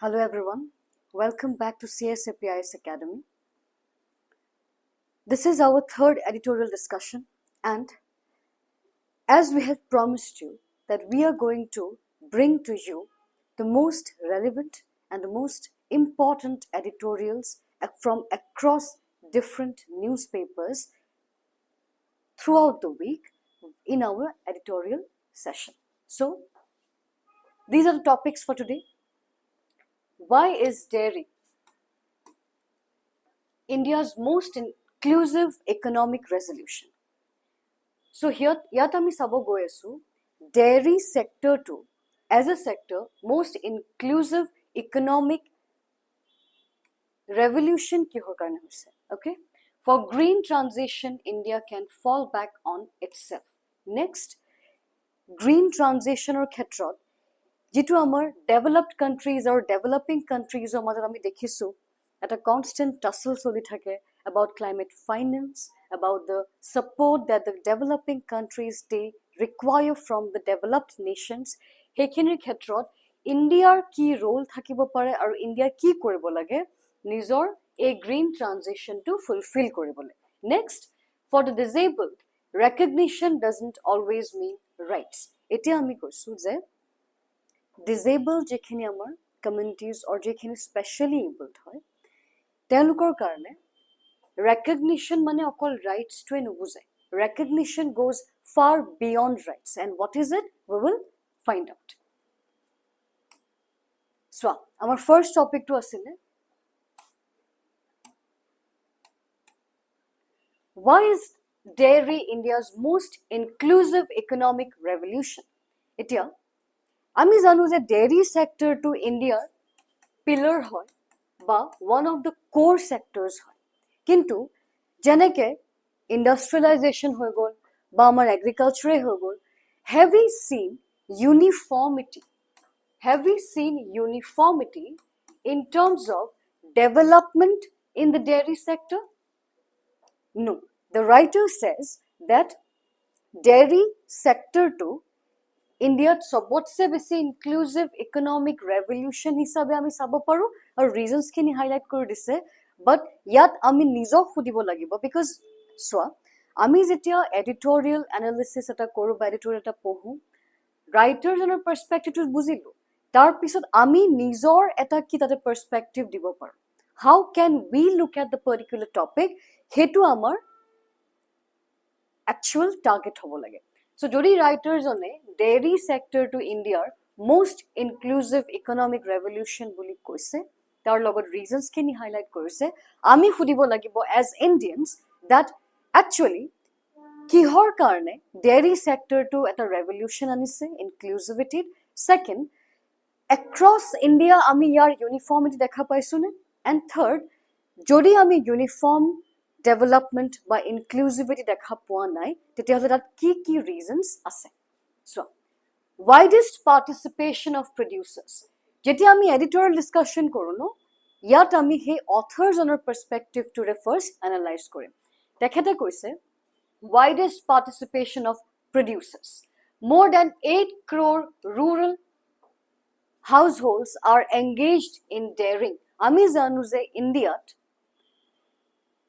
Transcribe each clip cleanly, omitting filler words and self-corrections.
Hello everyone, welcome back to CSAPIS Academy. This is our third editorial discussion, and as we had promised you that we are going to bring to you the most relevant and the most important editorials from across different newspapers throughout the week in our editorial session. So, these are the topics for today. Why is dairy India's most inclusive economic resolution? So ইয়াত আমি চাব গৈ আছো dairy sector to as a sector most inclusive economic revolution কিহৰ কাৰণে হৈছে okay for green transition India can fall back on itself. Next, green transitionৰ ক্ষেত্ৰত যেটো আমাৰ developed countries or developing countries মাজত আমি দেখিছো এটা constant tussle চলি থাকে about climate finance, about the support that the developing countries they require from the developed nations. হেখিনিৰ ক্ষেত্ৰত ইণ্ডিয়াৰ কি ৰোল থাকিব পাৰে আৰু ইণ্ডিয়া কি কৰিব লাগে নিজৰ এই গ্ৰীণ ট্ৰানজিশনটো ফুলফিল কৰিবলৈ. Next, for the disabled, recognition doesn't always mean rights. এতিয়া আমি কৈছো যে disabled যেখিনি আমাৰ communities or যেখিনি specially abled হয় তেওঁলোকৰ কাৰণে recognition মানে অকল rights টোৱে নুবুজায়. Recognition goes far beyond rights, and what is it? We will find out. So, our first topic to asile why is dairy India's most inclusive economic revolution? Etia আমি জানো যে dairy sector to India pillar হয় বা one of the core sectors হয়. কিন্তু যেনেকে industrialization হৈ গল বা আমাৰ agriculture হৈ গল, have we seen uniformity in terms of development in the dairy sector? No. The writer says that dairy sector to India সবতছে বেছি inclusive economic revolution হিসাবে আমি চাব পাৰো আৰু reasons খিনি highlight কৰি দিছে. But ইয়াত আমি নিজক সুধিব লাগিব because চোৱা আমি যেতিয়া editorial analysis এটা কৰো বা editorial এটা পঢ়ো writer জনৰ perspective টো বুজিলো তাৰ পিছত আমি নিজৰ এটা কি তাতে perspective দিব পাৰো. How can we look at the particular topic? হেতু আমাৰ actual target হ'ব লাগে. So যদি writer জনে dairy sector to India most inclusive economic revolution বুলি কৈছে তাৰ লগত reasons খিনি highlight কৰিছে আমি সুধিব লাগিব as Indians that actually কিহৰ কাৰণে dairy sector to এটা revolution আনিছে inclusivity. Second, across India আমি ইয়াৰ uniformity দেখা পাইছো নে? And third, যদি আমি uniform development বা inclusivity দেখা পোৱা নাই তেতিয়াহলে তাত কি reasons আছে. So, widest participation of producers. যেতিয়া আমি editorial discussion কৰো ন ইয়াত আমি হে author জনৰ perspective to refers analyze কৰিম. তেখেতে কৈছে widest participation of producers. More than 8 crore rural households are engaged in dairying. আমি জানো যে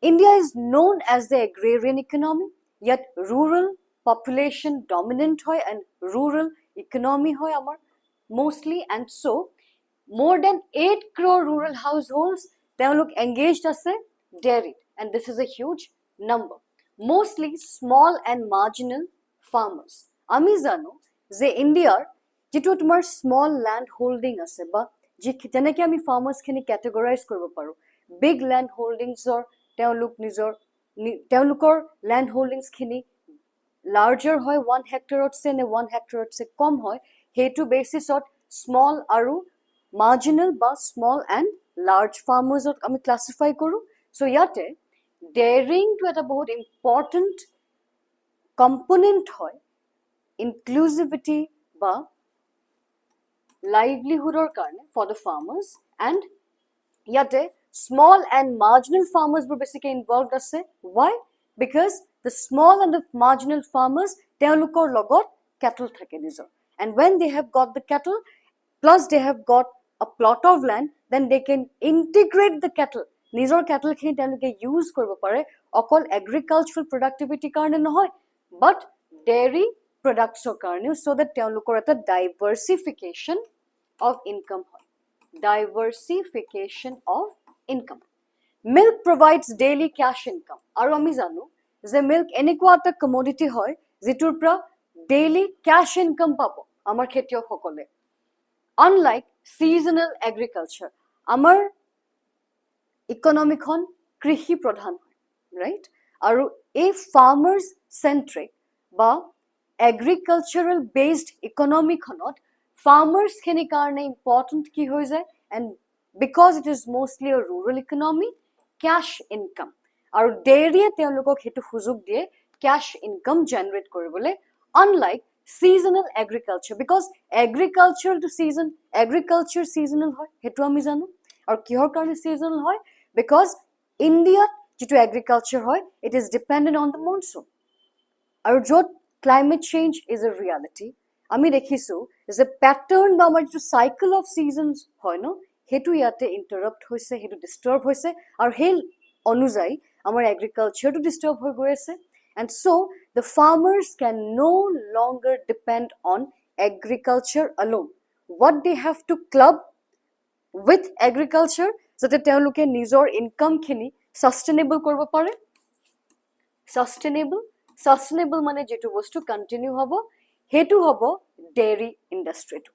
India is known as the agrarian economy, yet rural population dominant hoy and rural economy hoy amar mostly, and so more than 8 crore rural households তেওঁলোক engaged ase dairy, and this is a huge number. Mostly small and marginal farmers. আমি জানো যে ইণ্ডিয়াৰ যেটো তোমাৰ small land holding আছে বা যেনেকৈ আমি farmers খিনি categorize কৰিব পাৰো big land holdings or তেওঁলোকৰ land holdings খিনি larger হয় 1 hectare se ne 1 hectare se kom hoy hetu basis of small aru marginal ba small and large farmers ot ami classify koru. So yate dairying to eta bahut important component hoy inclusivity ba livelihood or karne for the farmers, and yate small and marginal farmers were basically involved ase. Why? Because the small and the marginal farmers তেওঁলোকৰ লগত cattle থাকে নিজৰ, and when they have got the cattle plus they have got a plot of land, then they can integrate the cattle. নিজৰ cattle খিনি তেওঁলোকে use কৰিব পাৰে অকল agricultural productivity কাৰণে নহয়, but dairy products কাৰণেও, so that তেওঁলোকৰ এটা diversification of income হয়. Diversification of income. Milk provides daily cash income. আৰু আমি জানো যে milk এনেকুৱা এটা commodity হয় যিটোৰ পৰা daily cash income পাব আমাৰ খেতিয়কসকলে. Unlike seasonal agriculture, আমাৰ ইকনমিখন কৃষি প্ৰধান হয়, right? আৰু এই farmers centric বা agricultural based economy খনত farmers খিনি কাৰণে important কি হৈ যায়, and because it is mostly a rural economy, cash income. আৰু dairy তেওঁলোকক হেতু সুযোগ দিয়ে cash income generate কৰিবলৈ, unlike seasonal agriculture, because agriculture seasonal হয় হেতু আমি জানো. আৰু কিহৰ কাৰণে seasonal হয়? Because India যেটো agriculture হয়, it is dependent on the monsoon. আৰু য'ত climate change is a reality, আমি দেখিছো যে pattern বা আমাৰ যেটো cycle of seasons হয় ন, হেতু ইয়াতে interrupt হৈছে, হেতু disturb হৈছে, আৰু সেই অনুযায়ী আমাৰ agriculture to disturb হৈ গৈ আছে. And so the farmers can no longer depend on agriculture alone. What they have to club with agriculture যাতে তেওঁলোকে নিজৰ income খিনি sustainable কৰিব পাৰে. Sustainable মানে যেটো বস্তু continue হ'ব, হেতু হ'ব dairy industry টো.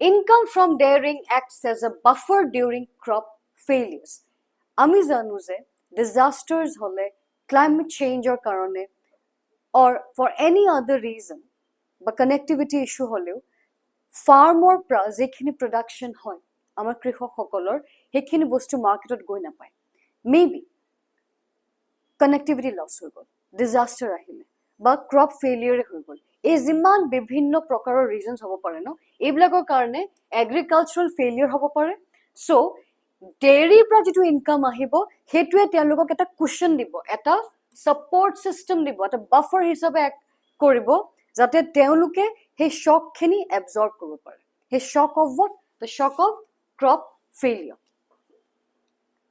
Income from dairying acts as a buffer during crop failures. আমি জানো যে disasters হলে, climate change or karone, or for any other reason, বা connectivity issue হলেও, farmer pra যেখিনি production হয় আমাৰ কৃষকসকলৰ, সেইখিনি বস্তু মাৰ্কেটত গৈ নাপায়. Maybe connectivity loss হৈ গ'ল, disaster আহিলে, বা crop failure হৈ গ'ল. এই যিমান বিভিন্ন প্ৰকাৰৰ reasons হ'ব পাৰে ন, এইবিলাকৰ কাৰণে agricultural failure হ'ব পাৰে. So dairy পৰা যেটো income আহিব, হেতুৱে তেওঁলোকক এটা cushion দিব, এটা support system দিব, এটা buffer হিচাপে কৰিব, যাতে তেওঁলোকে সেই shock খিনি absorb কৰিব পাৰে. সেই shock of what? The shock of crop failure.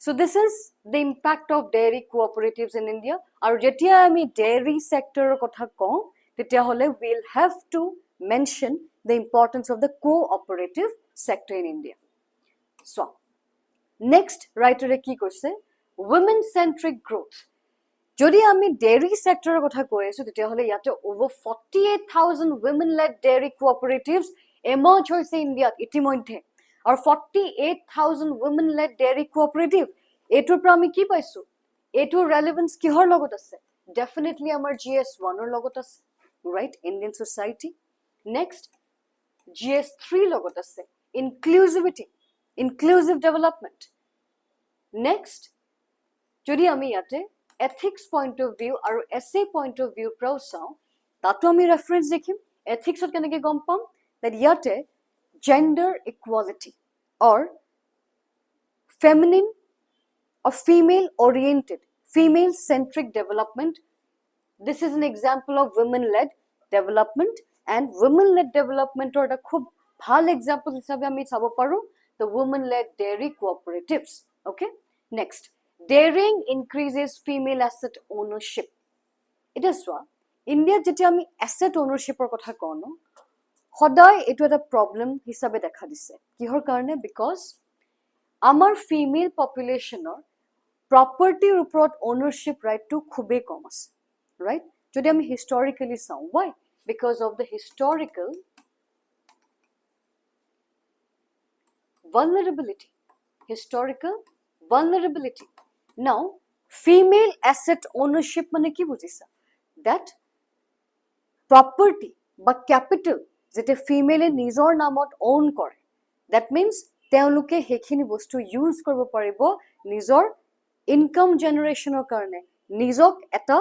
So this is the impact of dairy cooperatives in India. আৰু যেতিয়া আমি dairy sector কথা কওঁ, তেতিয়া হলে we'll have to mention the importance of the cooperative sector in India. So next writer কি কৈছে, women centric growth. যদি আমি dairy sector কথা কৈ আছো, তেতিয়া হলে ইয়াতে over 48,000 women led dairy cooperatives emerge হৈছে ইন্ডিয়াত ইতিমধ্যে. আৰু 48,000 women led dairy cooperative, এটোৰ পৰা আমি কি পাইছো, এটোৰ relevance কিহৰ লগত আছে? Definitely আমাৰ GS1 ৰ লগত আছে, right? Indian society. Next GS3 লগত আছে, inclusivity, inclusive development. Next যদি আমি ইয়াতে ethics point of view আৰু essay point of view পৰাও চাওঁ, তাতো আমি reference দেখিম. ethics ত কেনেকৈ গম পাম that ইয়াতে gender equality or feminine or female oriented, female centric development, this is an example of women led development. And women led development or the khub bhal example hisabe ami chabo paru the women led dairy cooperatives. Okay, next dairying increases female asset ownership. It is why India jeti ami asset ownership or kotha kono সদায় এটো এটা problem হিসাবে দেখা দিছে. কিহৰ কাৰণে? because আমাৰ female পপুলেশনৰ property ওপৰত ownership right to খুবেই কম আছে, right? যদি আমি historically চাওঁ, why? Because of the historical vulnerability. Now female asset ownership মানে কি বুজিছা? that property বা capital যেটা ফিমেলে নিজৰ নামত own কৰে, that means তেওঁলোকে হেখিনি বস্তু use কৰিব পাৰিব নিজৰ income generationৰ কাৰণে, নিজক এটা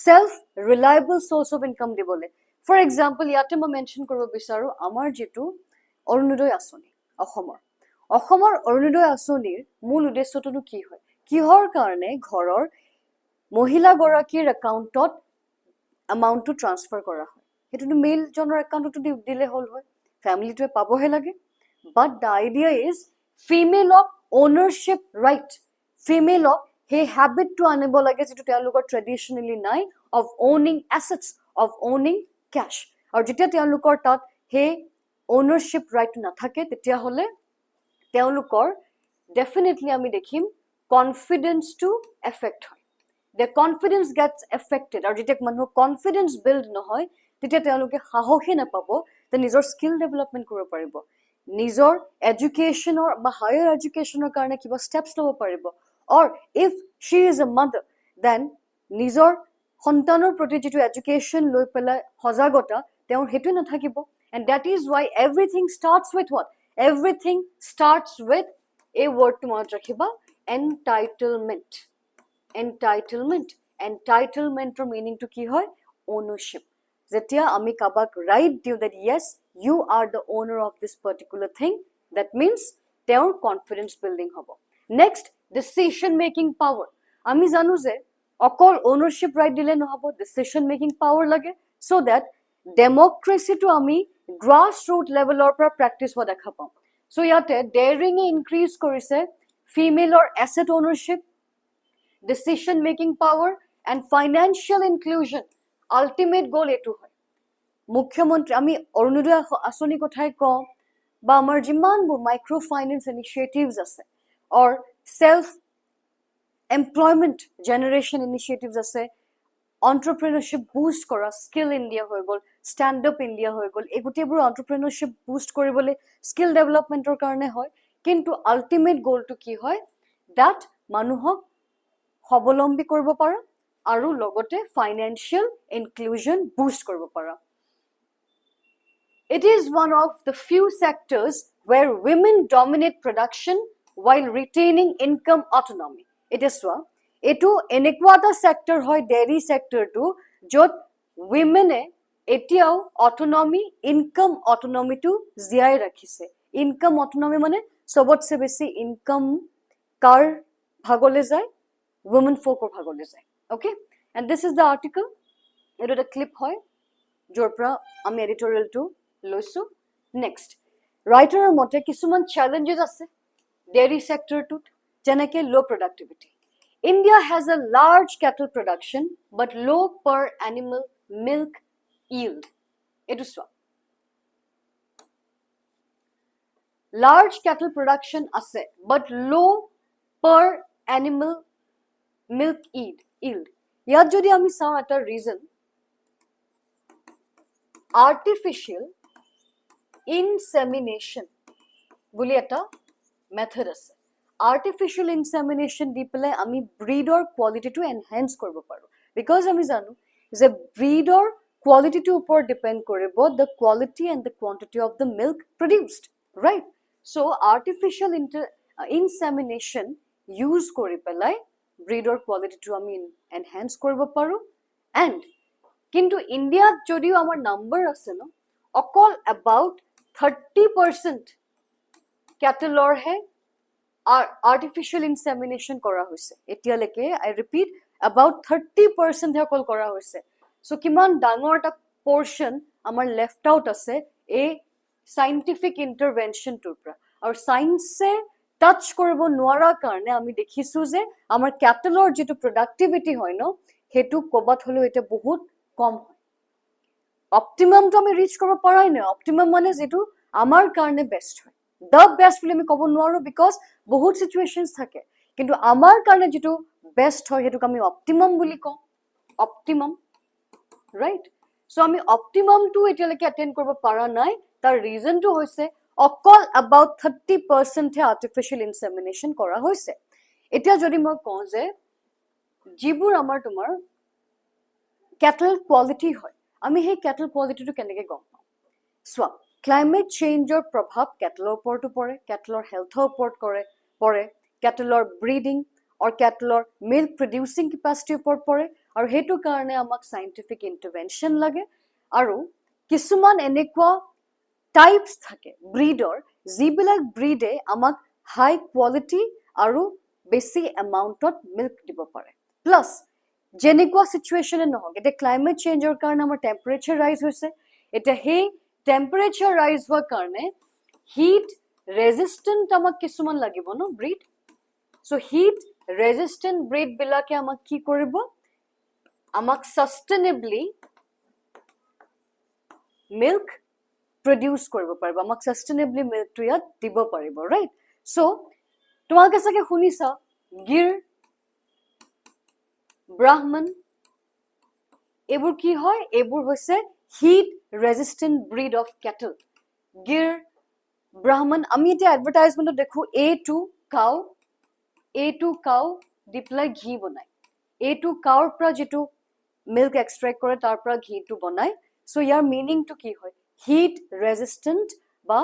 self reliable source of income দিবলে. For example, ইয়াতে মই mention কৰিব বিচাৰো আমাৰ যেটো অৰুণোদয় আঁচনি অসমৰ অৰুণোদয় আঁচনিৰ মূল উদ্দেশ্যটো কি হয়? কিহৰ কাৰণে ঘৰৰ মহিলা গৰাকীৰ একাউণ্টত এমাউণ্টটো ট্ৰান্সফাৰ কৰা হয়? হেতুটো মেল জনৰ একাউণ্টটো দিলে হল হয়, ফ্যামিলিটোৱে পাবহে লাগে. but the idea is female of ownership right, female of he habit to anibo lage jitu telukor traditionally nai of owning assets, of owning cash. Aru jetia telukor tat he ownership right na thake tetia hole telukor definitely ami dekhim confidence to affect hoy, their confidence gets affected. Aru jetia manu confidence build nohoy tetia teluke sahohi na pabo te nijor skill development koribo paribo, nijor education or ba higher education or karone kiba steps lobo paribo, or if she is a mother then nijor সন্তানৰ প্ৰতি যেটো education লৈ পেলাই সজাগতা তেওঁৰ হেতু নাথাকিব. And that is why everything starts with what? Everything starts with a word to মনত ৰাখিবা, entitlement. Entitlement. Entitlementৰ meaningটো কি হয়? Ownership. যেতিয়া আমি কাবাক right দিও that yes you are the owner of this particular thing, that means তেওঁৰ confidence building হ'ব. Next, decision making power. আমি জানো যে অকল ownership right দিলে নহব, decision making power লাগে, so that democracy to আমি grassroot levelৰ পৰা practice হোৱা দেখা পাওঁ. So ইয়াতে daring increase কৰিছে female or asset ownership, decision making power and financial inclusion. Ultimate goal এটো হয়. মুখ্যমন্ত্ৰী আমি অৰুণোদয় আঁচনি কথাই কওঁ বা আমাৰ যিমানবোৰ মাইক্ৰ ফাইনেন্স ইনিচিয়েটিভছ আছে or self employment generation initiatives আছে, entrepreneurship boost kora, skill India hoy gol, stand up India hoy gol, egutebur entrepreneurship boost koribole skill development or karone hoy, kintu ultimate goal to ki hoy that manuhok hobolombi koribo para aru logote financial inclusion boost koribo para. It is one of the few sectors where women dominate production while retaining income autonomy. It is so. Etu enequata sector hoy dairy sector to jot women etiao autonomy, income autonomy to ziai rakhise. Income autonomy mane sobot se besi income kar bhagole jay, women folk or bhagole jay. Okay, and this is the article. Etu the clip hoy jor pra ami editorial to loisu. Next, writer mote kisuman challenges ase dairy sector to jeneke low productivity. India has a large cattle production but low per animal milk yield. It is so. Large cattle production ase but low per animal milk yield. Yat jodi ami sao eta reason artificial insemination boli eta method ase. Artificial insemination di pelai ami breed or quality to enhance koribo paro, because ami janu je breed or quality to upor depend koribo the quality and the quantity of the milk produced, right? So artificial insemination use kori pelai breed or quality to ami enhance koribo paro. And kintu India jodio amar number ase no okol about 30% cattle or hai artificial insemination kora hoise etialeke. I repeat, about 30% he kol kora hoise. So kiman dangor ta portion amar left out ase a scientific intervention tur pra, aur science se touch koribo nwara karone ami dekhisu je amar cattle or jetu productivity hoy no hetu kobat holo eta bahut kom hoy. Optimum to ami reach koribo parai na, optimum mane jetu amar karone best hoy, the best boli ami kobo nwaro because বহুত situations থাকে, কিন্তু আমার কারণে যেটো best হয় হেতুক আমি optimum বুলি কওঁ, অপটিমাম, রাইট? সো আমি অপটিমাম টু এতিয়ালৈকে অ্যাটেইন কৰিব পৰা নাই, তাৰ ৰিজনটো হৈছে অকল about 30% হে আৰ্টিফিশিয়াল ইনসেমিনেশন কৰা হৈছে. এতিয়া যদি মই কওঁ যে যিবোৰ আমাৰ তোমাৰ ক্যাটল কোৱালিটি হয়, আমি সেই ক্যাটল কোৱালিটিটো কেনেকৈ গম পাওঁ? চোৱা, ক্লাইমেট চেঞ্জৰ প্ৰভাৱ ক্যাটলৰ ওপৰতো পৰে, ক্যাটলৰ হেলথৰ ওপৰত পৰে, ক্যাটলৰ ব্ৰিডিং or ক্যাটলৰ মিল্ক প্ৰডিউসিং কেপাসিটিৰ ওপৰত পৰে, আৰু হেতু কাৰণে আমাক সাইন্টিফিক ইন্টাৰভেনশন লাগে. আৰু কিছুমান এনেকুৱা টাইপস থাকে ব্ৰিডৰ যিবিলাক ব্ৰিডে আমাক হাই কোৱালিটি আৰু বেছি এমাউন্টত মিল্ক দিব পাৰে. প্লাস যেনেকুৱা সিচুয়েশনে নহওক, এটা ক্লাইমেট চেঞ্জৰ কাৰণে আমাৰ টেম্পাৰেচাৰ ৰাইজ হৈছে, এটা সেই টেম্পারেচার রাইজ হওয়ার কারণে হিট resistant আমাক কিছুমান লাগিব ন breed so heat resistant breed বিলাকে আমাক কি কৰিব আমাক sustainably milk produce কৰিব পাৰিব আমাক sustainably milk to ইয়াত দিব পাৰিব right so তোমালোকে চাগে শুনিছা গিৰ ব্ৰাহ্মণ এবোৰ কি হয় এবোৰ হৈছে heat resistant breed of cattle gir brahman ami eta advertisement dekhu a2 cow diplai ghee banai a2 cow pra jitu milk extract kore tar pra ghee tu banai so your meaning to ki hoy heat resistant ba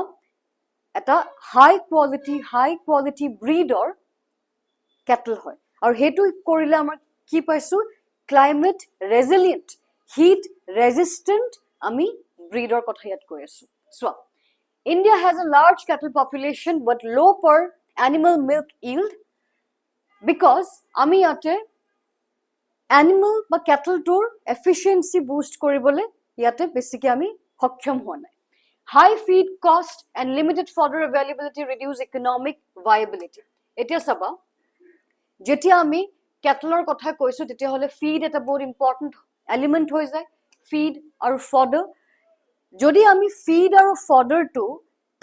eta high quality breed or cattle hoy aur hetu korile amar ki paisu climate resilient heat resistant ami breeder kotha yat koi asu so India has a large cattle population but low per animal milk yield because ami yate animal ba cattle tour efficiency boost koribole yate basically ami hokkam hua nai high feed cost and limited fodder availability reduce economic viability etia saba jetia ami cattle kotha koisu tetia hole feed eta very important element hoy jay feed aru fodder jodi ami feed aru fodder to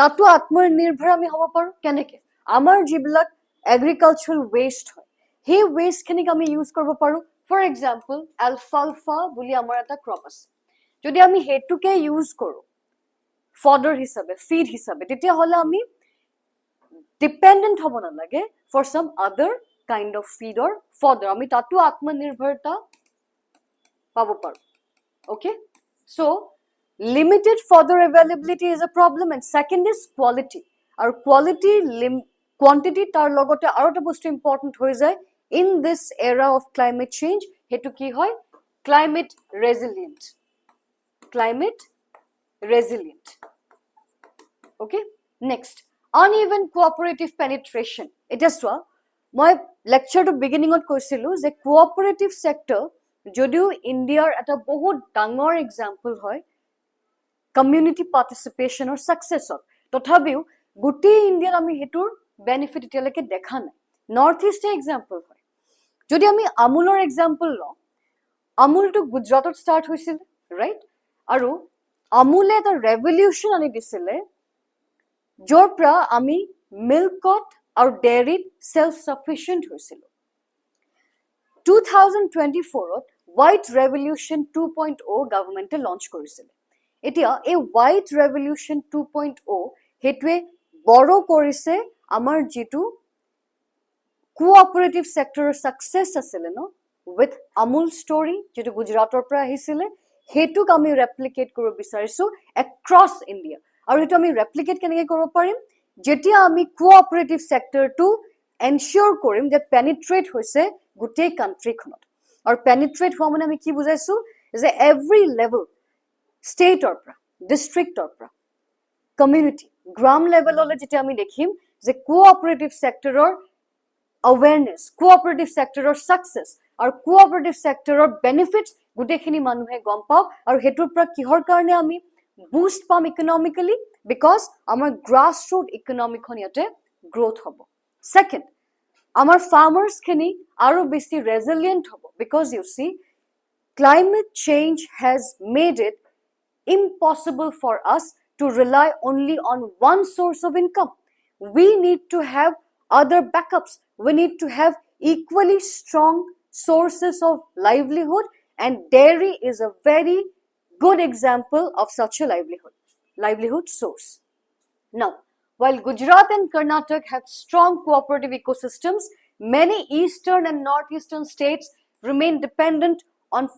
tatu atmanirbhar ami hobo paru keneke amar jiblak agricultural waste hoy he waste khinik ami use koribo paru for example alfalfa buli amar eta crop ase jodi ami hetuke use koru fodder hisabe feed hisabe tetia hole ami dependent hobo na lage for some other kind of feed or fodder ami tatu atmanirbharta pabo paru okay so limited fodder availability is a problem and second is quality our quantity tar logote aro ta bostu important hoy jay in this era of climate change hetu ki hoy climate resilient okay next uneven cooperative penetration it is so moi lecture to beginning ot koisilu je cooperative sector jodio India eta bahut dangor example hoy community participation or success of tothabiu guti Indian ami hetur benefit iteleke dekha nai north east example hoy jodi ami amulor example lo amul to Gujarat ot start hoisil right aru amule the revolution ani disile jor pra ami milkot or dairy self sufficient hoisilu 2024 ot white revolution 2.0 government launch korisile etia a white revolution 2.0 hetwe boro korise amar jitu cooperative sector success asile no with amul story jitu Gujarator pra ahisile hetu ami replicate koro bisarisu across India aru hetu ami replicate keneke koro parim jetia ami cooperative sector to ensure korim that penetrate hoise gutei country khonot aru penetrate hua mane ami ki bujaisu is every level state or pra district or pra community gram level ole jete ami dekhim je cooperative sector or awareness cooperative sector or success or cooperative sector or benefits gute khini manuhe gom pao aru hetur pra kihor karone ami boost pam economically because amar grassroots economic khon yate growth hobo second amar farmers khini aro beshi resilient hobo because you see climate change has made it impossible for us to rely only on one source of income. We need to have other backups. We need to have equally strong sources of livelihood and dairy is a very good example of such a livelihood source. Now, while Gujarat and Karnataka have strong cooperative ecosystems, many eastern and northeastern states remain dependent on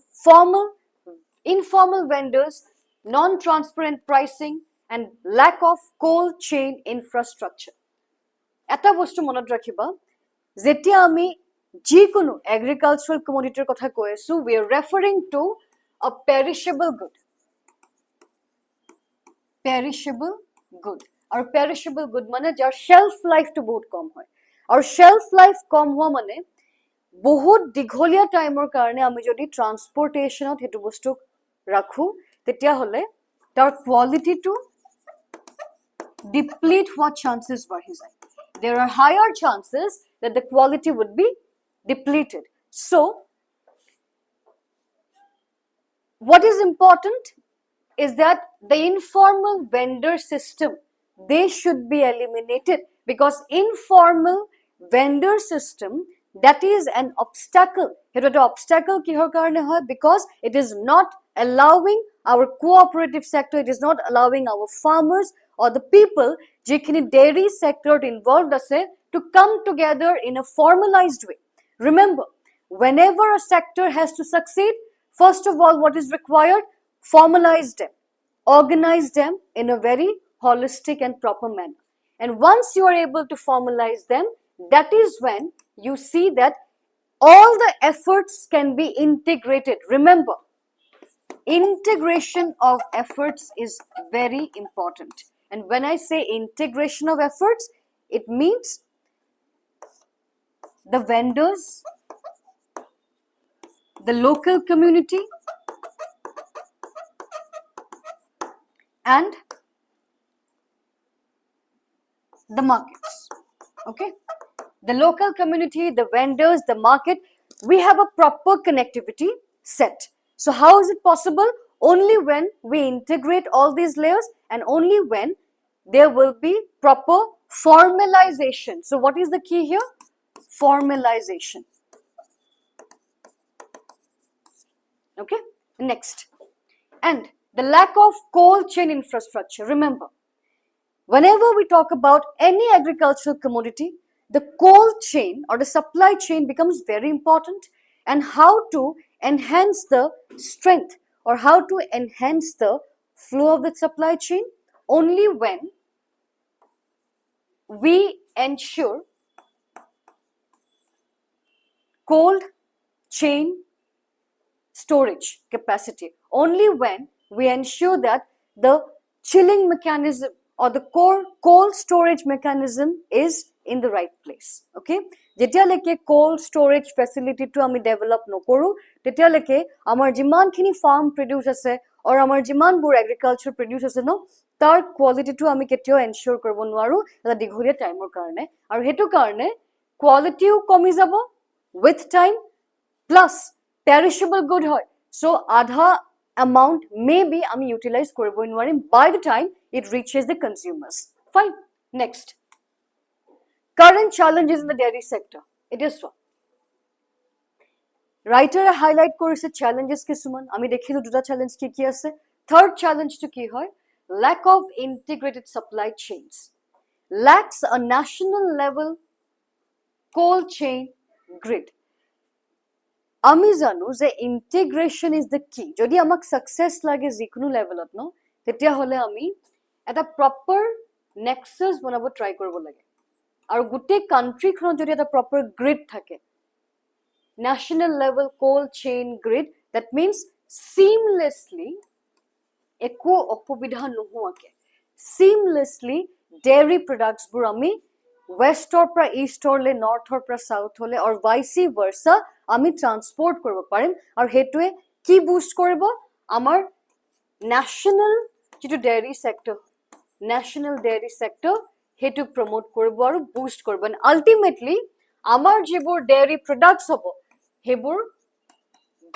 informal vendors, non-transparent pricing and lack of cold chain infrastructure. Eta bostu monot rakhiba jetia ami jikono agricultural commodity kotha koisu we are referring to a perishable good or perishable good mane jar shelf life to bahut kom hoy or shelf life kom hua mane bahut digholia time or karone ami jodi transportation ot hetu bostu rakhu tetia hole tar quality to deplete what chances বাঢ়ি যায় there are higher chances that the quality would be depleted so what is important is that the informal vendor system they should be eliminated because informal vendor system that is an obstacle it is an obstacle kihor karone hoy because it is not allowing our cooperative sector it is not allowing our farmers or the people jekhini dairy sector involved ase to come together in a formalized way remember whenever a sector has to succeed first of all what is required formalize them organize them in a very holistic and proper manner. And once you are able to formalize them, that is when you see that all the efforts can be integrated. Remember, integration of efforts is very important. And when I say integration of efforts, it means the vendors, the local community, and the markets. Okay, the local community, the vendors, the market, we have a proper connectivity set. So how is it possible? Only when we integrate all these layers and only when there will be proper formalization. So what is the key here? Formalization. Okay, next. And the lack of cold chain infrastructure. Remember, whenever we talk about any agricultural commodity, the cold chain or the supply chain becomes very important and how to enhance the strength or how to enhance the flow of the supply chain only when we ensure cold chain storage capacity only when we ensure that the chilling mechanism or the core cold storage mechanism is in the right place. Okay, যেতিয়ালৈকে cold storage facility to আমি develop নকৰো তেতিয়ালৈকে আমাৰ যিমানখিনি farm produce আছে or আমাৰ যিমানবোৰ agriculture produce আছে ন তাৰ quality to আমি কেতিয়াও ensure কৰিব নোৱাৰো এটা দীঘলীয়া টাইমৰ কাৰণে আৰু হেতু কাৰণে qualityও কমি যাব with time plus perishable good hoy so adha amount maybe ami utilize koriboi nwarim by the time it reaches the consumers fine next current challenges in the dairy sector it is so writer highlight korise challenges kisuman ami dekhilu duta challenge ki ki ase third challenge to ki hoy lack of integrated supply chains lacks a national level cold chain grid আমি জানো যে ইন্টিগ্ৰেশন is the কি যদি আমাক success লাগে যিকোনো লেভেলত ন তেতিয়া হলে আমি এটা প্ৰপাৰ নেক্সাস বনাব ট্ৰাই কৰিব লাগে আৰু গোটেই কান্ট্ৰিখনত যদি এটা প্ৰপাৰ গ্ৰিড থাকে national level cold chain grid that means seamlessly একো অসুবিধা নোহোৱাকে সিমলেসলি ডেইৰী প্ৰডাক্টস বোৰ আমি ওয়েস্টৰ পৰা ইষ্টৰলে নৰ্থৰ পৰা সাউথলে আৰু ভাইসি ভাৰ্সা আমি ট্ৰান্সপোৰ্ট কৰিব পাৰিম আৰু হেতুৱে কি বুষ্ট কৰিব আমাৰ ন্যাশনাল যেটো ডেইৰী সেক্টৰ হেতু প্ৰমোট কৰিব আৰু বুষ্ট কৰিব and ultimately আমাৰ যিবোৰ ডেইৰী প্ৰডাক্টস হ'ব হেবোৰ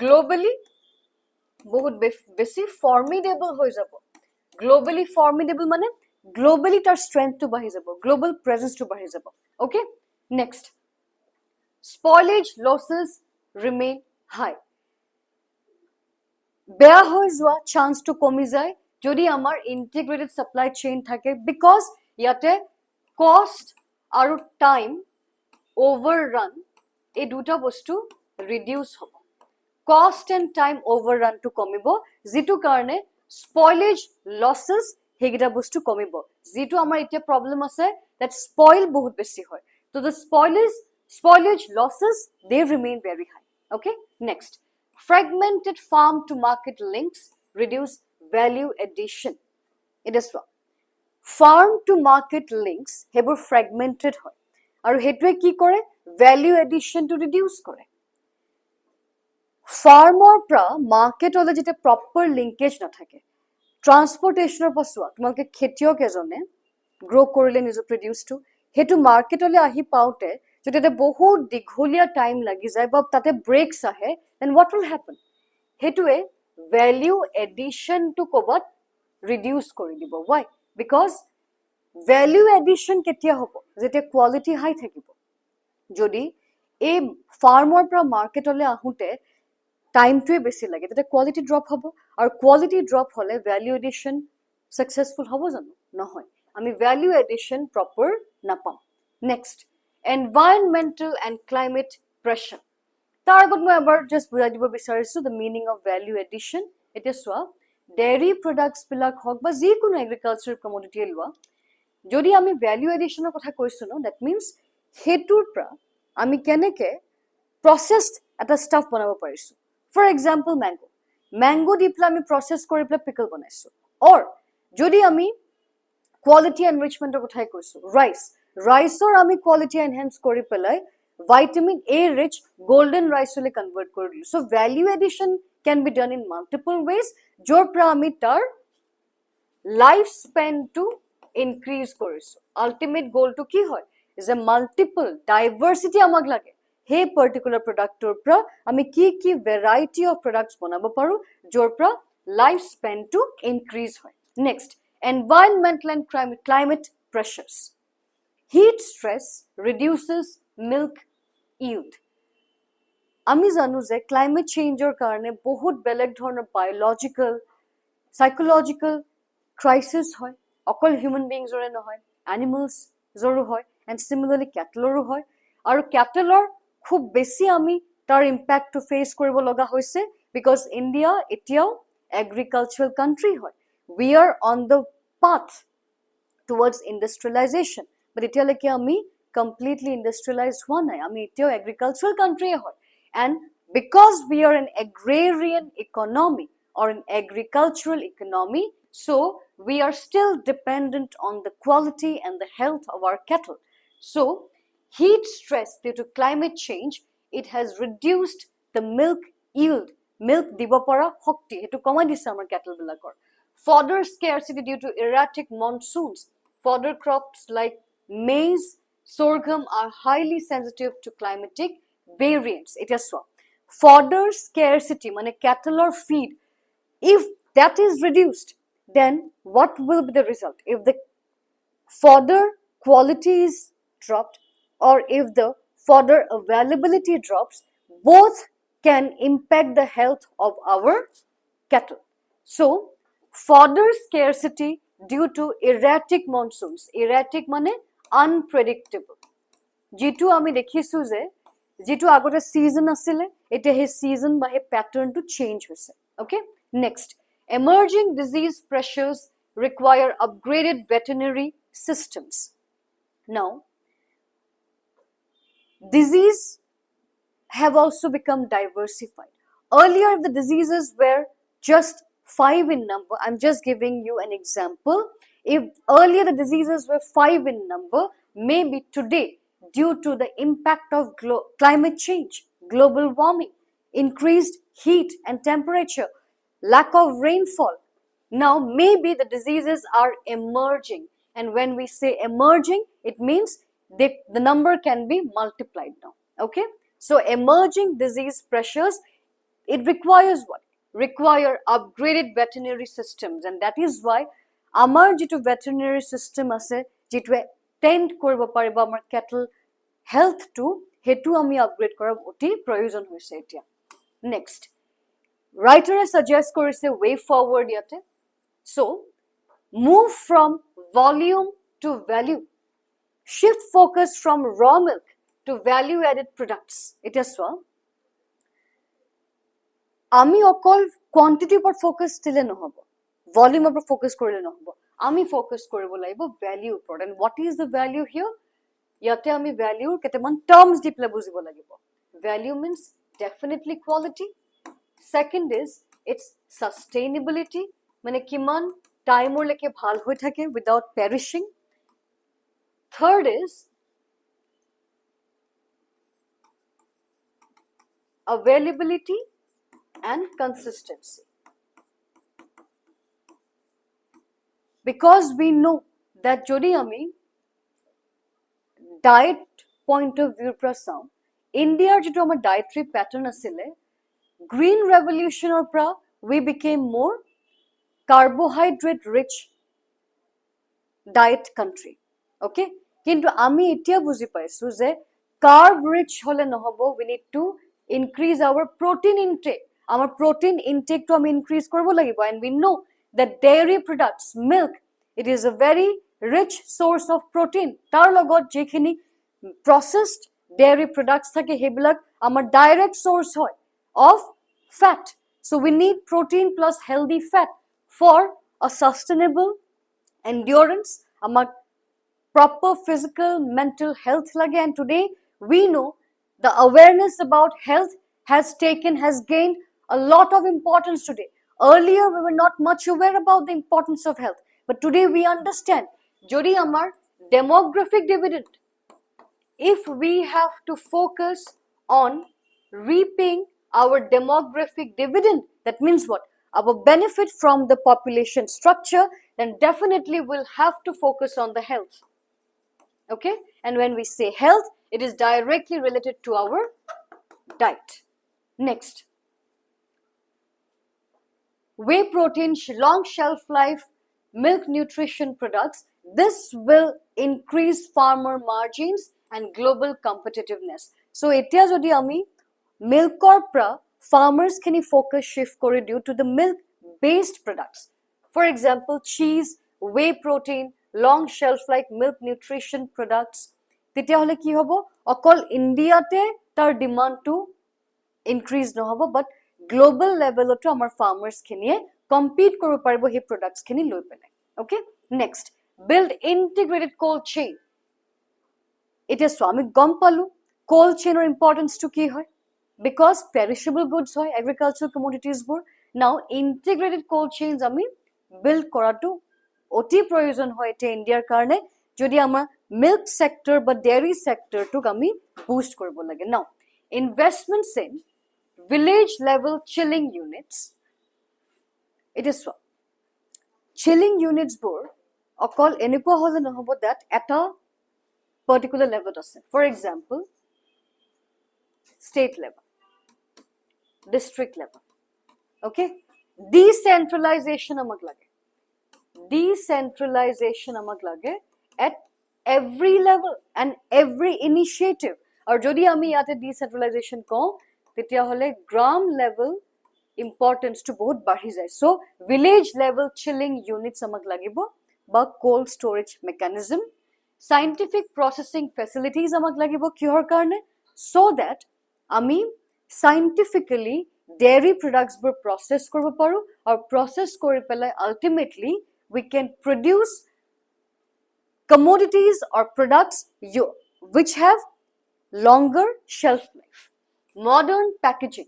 গ্লোবালি বহুত বেছি ফৰ্মিডেবল হৈ যাব গ্লোবালি ফৰ্মিডেবল মানে গ্লোবালি তাৰ ষ্ট্ৰেংথটো বাঢ়ি যাব গ্লোবাল প্ৰেজেন্সটো বাঢ়ি যাব okay next spoilage losses remain high বেয়া হৈ যোৱা চান্সটো কমি যায় যদি আমাৰ ইন্টিগ্ৰেটেড সাপ্লাই চেইন থাকে বিকজ ইয়াতে কষ্ট আৰু টাইম ওভাৰৰান এই দুটা বস্তু ৰিডিউস হ'ব cost and time overrun to komibo jitu karone spoilage losses hegita bostu komibo jitu amar etia problem ase that spoil bahut beshi hoy so the spoilage losses they remain very high okay next fragmented farm to market links reduce value addition it is wrong farm to market links hebur fragmented hoy aru hetue ki kore value addition to reduce kore ফাৰ্মৰ পৰা মাৰ্কেটলৈ যেতে proper linkage নাথাকে ট্ৰান্সপোৰ্টেশনৰ পছুৱা তোমালোকে খেতিয়ক এজনে গ্ৰ' কৰিলে নিজৰ প্ৰডিউচটো সেইটো মাৰ্কেটলৈ আহি পাওঁতে যদি এটা বহুত দীঘলীয়া টাইম লাগি যায় বা তাতে ব্ৰেকছ আহে দেন হোৱাট উইল হেপন সেইটোৱে ভেলিউ এডিশ্যনটো ক'ৰবাত ৰিডিউচ কৰি দিব ৱাই বিকজ ভেলিউ এডিশ্যন কেতিয়া হ'ব যেতিয়া কোৱালিটি হাই থাকিব যদি এই ফাৰ্মৰ পৰা মাৰ্কেটলৈ আহোঁতে টাইমটোৱে বেছি লাগে তেতিয়া কোৱালিটি ড্ৰপ হ'ব আৰু কোৱালিটি ড্ৰপ হ'লে ভেলিউ এডিশ্যন ছাকচেছফুল হ'ব জানো নহয় আমি ভেলিউ এডিশ্যন প্ৰপাৰ নাপাম next environmental and climate pressure তাৰ আগত মই এবাৰ জাষ্ট বুজাই দিব বিচাৰিছোঁ the meaning of value addition এতিয়া চোৱা ডেইৰী প্ৰডাক্টছবিলাক হওক বা যিকোনো এগ্ৰিকালচাৰ কমোডিটিয়ে লোৱা যদি আমি ভেলিউ এডিশ্যনৰ কথা কৈছোঁ ন ডেট মিনছ সেইটোৰ পৰা আমি কেনেকৈ প্ৰচেছড এটা ষ্টাফ বনাব পাৰিছোঁ ফৰ এক্সাম্পল মেংগো দি পেলাই আমি প্ৰচেছ কৰি পেলাই পিকল বনাইছোঁ অৰ যদি আমি কোৱালিটি এনৰিচমেণ্টৰ কথাই কৈছোঁ ৰাইচৰ আমি কোৱালিটি এনহেঞ্চ কৰি পেলাই ভাইটামিন এ ৰিচ গোল্ডেন ৰাইচলৈ কনভাৰ্ট কৰি দিলোঁ so' value addition can be done in multiple ways য'ৰ পৰা আমি তাৰ লাইফ স্পেনটো ইনক্ৰিজ কৰিছোঁ আল্টিমেট গ'লটো কি হয় যে মাল্টিপল ডাইভাৰ্চিটি আমাক লাগে সেই পাৰ্টিকুলাৰ প্ৰডাক্টৰ পৰা আমি কি ভেৰাইটি অফ প্ৰডাক্টছ বনাব পাৰোঁ য'ৰ পৰা লাইফ স্পেনটো ইনক্ৰিজ হয় next environmental and climate pressures heat stress reduces milk yield আমি জানো যে ক্লাইমেট চেঞ্জৰ কাৰণে বহুত বেলেগ ধৰণৰ বায়'লজিকেল সাইকোলজিকেল ক্ৰাইচিছ হয় অকল হিউমেন বিংছৰে নহয় এনিমেলছৰো হয় এণ্ড চিমিলাৰলি কেটলৰো হয় আৰু কেটলৰ খুব বেছি আমি তাৰ ইম্পেক্টটো ফেচ কৰিব লগা হৈছে বিকজ ইণ্ডিয়া এতিয়াও এগ্ৰিকালচাৰেল কাণ্ট্ৰি হয় we are on the path towards industrialisation but এতিয়ালৈকে আমি কমপ্লিটলি ইণ্ডাষ্ট্ৰিয়েলাইজ হোৱা নাই আমি এতিয়াও এগ্ৰিকালচাৰেল কাণ্ট্ৰিয়ে হয় and because we are an agrarian economy or an agricultural economy, so we are still dependent on the quality and the health of our cattle. So, heat stress due to climate change, it has reduced the milk yield. Milk dibo para hokti, hetu komai dise amar cattle bilakor. Fodder scarcity due to erratic monsoons. Fodder crops like maize, sorghum are highly sensitive to climatic variants. It is so. Fodder scarcity, mane cattle or feed, if that is reduced, then what will be the result? If the fodder quality is dropped or if the fodder availability drops, both can impact the health of our cattle. So, fodder scarcity due to erratic monsoons. Erratic mane unpredictable. যিটো আমি দেখিছোঁ যে যিটো আগতে সিজন আছিলে এতিয়া সেই সিজন বা সেই প্যাটাৰ্ণটো চেঞ্জ হৈছে okay next emerging disease pressures require upgraded veterinary systems now disease have also become diversified earlier the diseases were just 5 in number I'm just giving you an example if earlier the diseases were 5 in number maybe today due to the impact of climate change, global warming, increased heat and temperature, lack of rainfall. Now, maybe the diseases are emerging. And when we say emerging, it means the number can be multiplied now. Okay? So, emerging disease pressures, it requires what? Require upgraded veterinary systems. And that is why amar jitu veterinary system ase, jitue tent কৰিব পাৰিব আমাৰ Kettle হেল্থটো সেইটো আমি upgrade কৰাৰ অতি প্ৰয়োজন হৈছে এতিয়া নেক্সট ৰাইটাৰে ছাজেষ্ট কৰিছে ৱে ফৰৱাৰ্ড ইয়াতে so' move from volume to value shift focus from raw milk to value added products এতিয়া চোৱা আমি অকল কোৱান্টিটিৰ ওপৰত ফ'কাছ দিলে নহ'ব ভলিউমৰ ওপৰত ফ'কাছ কৰিলে নহ'ব আমি ফ'কাছ কৰিব লাগিব ভেলিউৰ ওপৰত and what is the value here ইয়াতে আমি ভেলিউৰ কেইটামান টাৰ্মছ দি পেলাই বুজিব লাগিব value means definitely quality second is its sustainability মানে কিমান টাইমৰলৈকে ভাল হৈ থাকে without perishing third is availability and consistency because we know that যদি আমি ডায়েট পইণ্ট অফ ভিউৰ পৰা চাওঁ, ইণ্ডিয়াৰ যিটো আমাৰ ডায়েটৰী পেটাৰ্ণ আছিলে, গ্ৰীণ ৰেভলিউশ্যনৰ পৰা we became more carbohydrate rich diet country, okay? কিন্তু আমি এতিয়া বুজি পাইছোঁ যে কাৰ্ব ৰিচ হ'লে নহ'ব, we need to increase our protein intake. আমাৰ প্ৰটিন ইনটেকটো আমি ইনক্ৰিজ কৰিব লাগিব, and we know' that dairy products, milk, it is a very rich source of protein. Tar logot jekhini processed dairy products thake hebilak amar direct source hoy of fat. So we need protein plus healthy fat for a sustainable endurance, amar proper physical mental health lage. And today we know the awareness about health has gained a lot of importance today. Earlier, we were not much aware about the importance of health, but today we understand. Jodi amar demographic dividend, if we have to focus on reaping our demographic dividend, that means what? Our benefit from the population structure, then definitely we'll have to focus on the health. Okay? And when we say health, it is directly related to our diet. Next. Whey protein, long shelf life, milk nutrition products, this will increase farmer margins and global competitiveness. So etia jodi ami milkor pra farmers khini focus shift kore due to the milk based products, for example cheese, whey protein, long shelf life milk nutrition products, tetia hole ki hobo okol India te tar demand to increase no hobo, but global level to amar farmers khiniye compete koribo paribo he products khini loi pelai. Okay? Next, build integrated cold chain. It is so ami gom palu cold chain or importance to ki hoy, because perishable goods hoy agricultural commodities bor. Now integrated cold chains ami build koratu oti proyojon hoy te India karone jodi amar milk sector ba dairy sector to ami boost koribo lage. Now investments in village level chilling units, it is so chilling units bor okol eniko hole nohobo that at a particular level ase, for example state level, district level. Okay? Decentralization amak lage, decentralization amak lage at every level and every initiative. Or jodi ami yate decentralization ko tetia hole gram level importance to bahut bahi jay. So village level chilling units amak lagibo ba cold storage mechanism, scientific processing facilities amak lagibo kihor karone, so that ami scientifically dairy products bor process koribo paru, or process kori pelai ultimately we can produce commodities or products which have longer shelf life. Modern packaging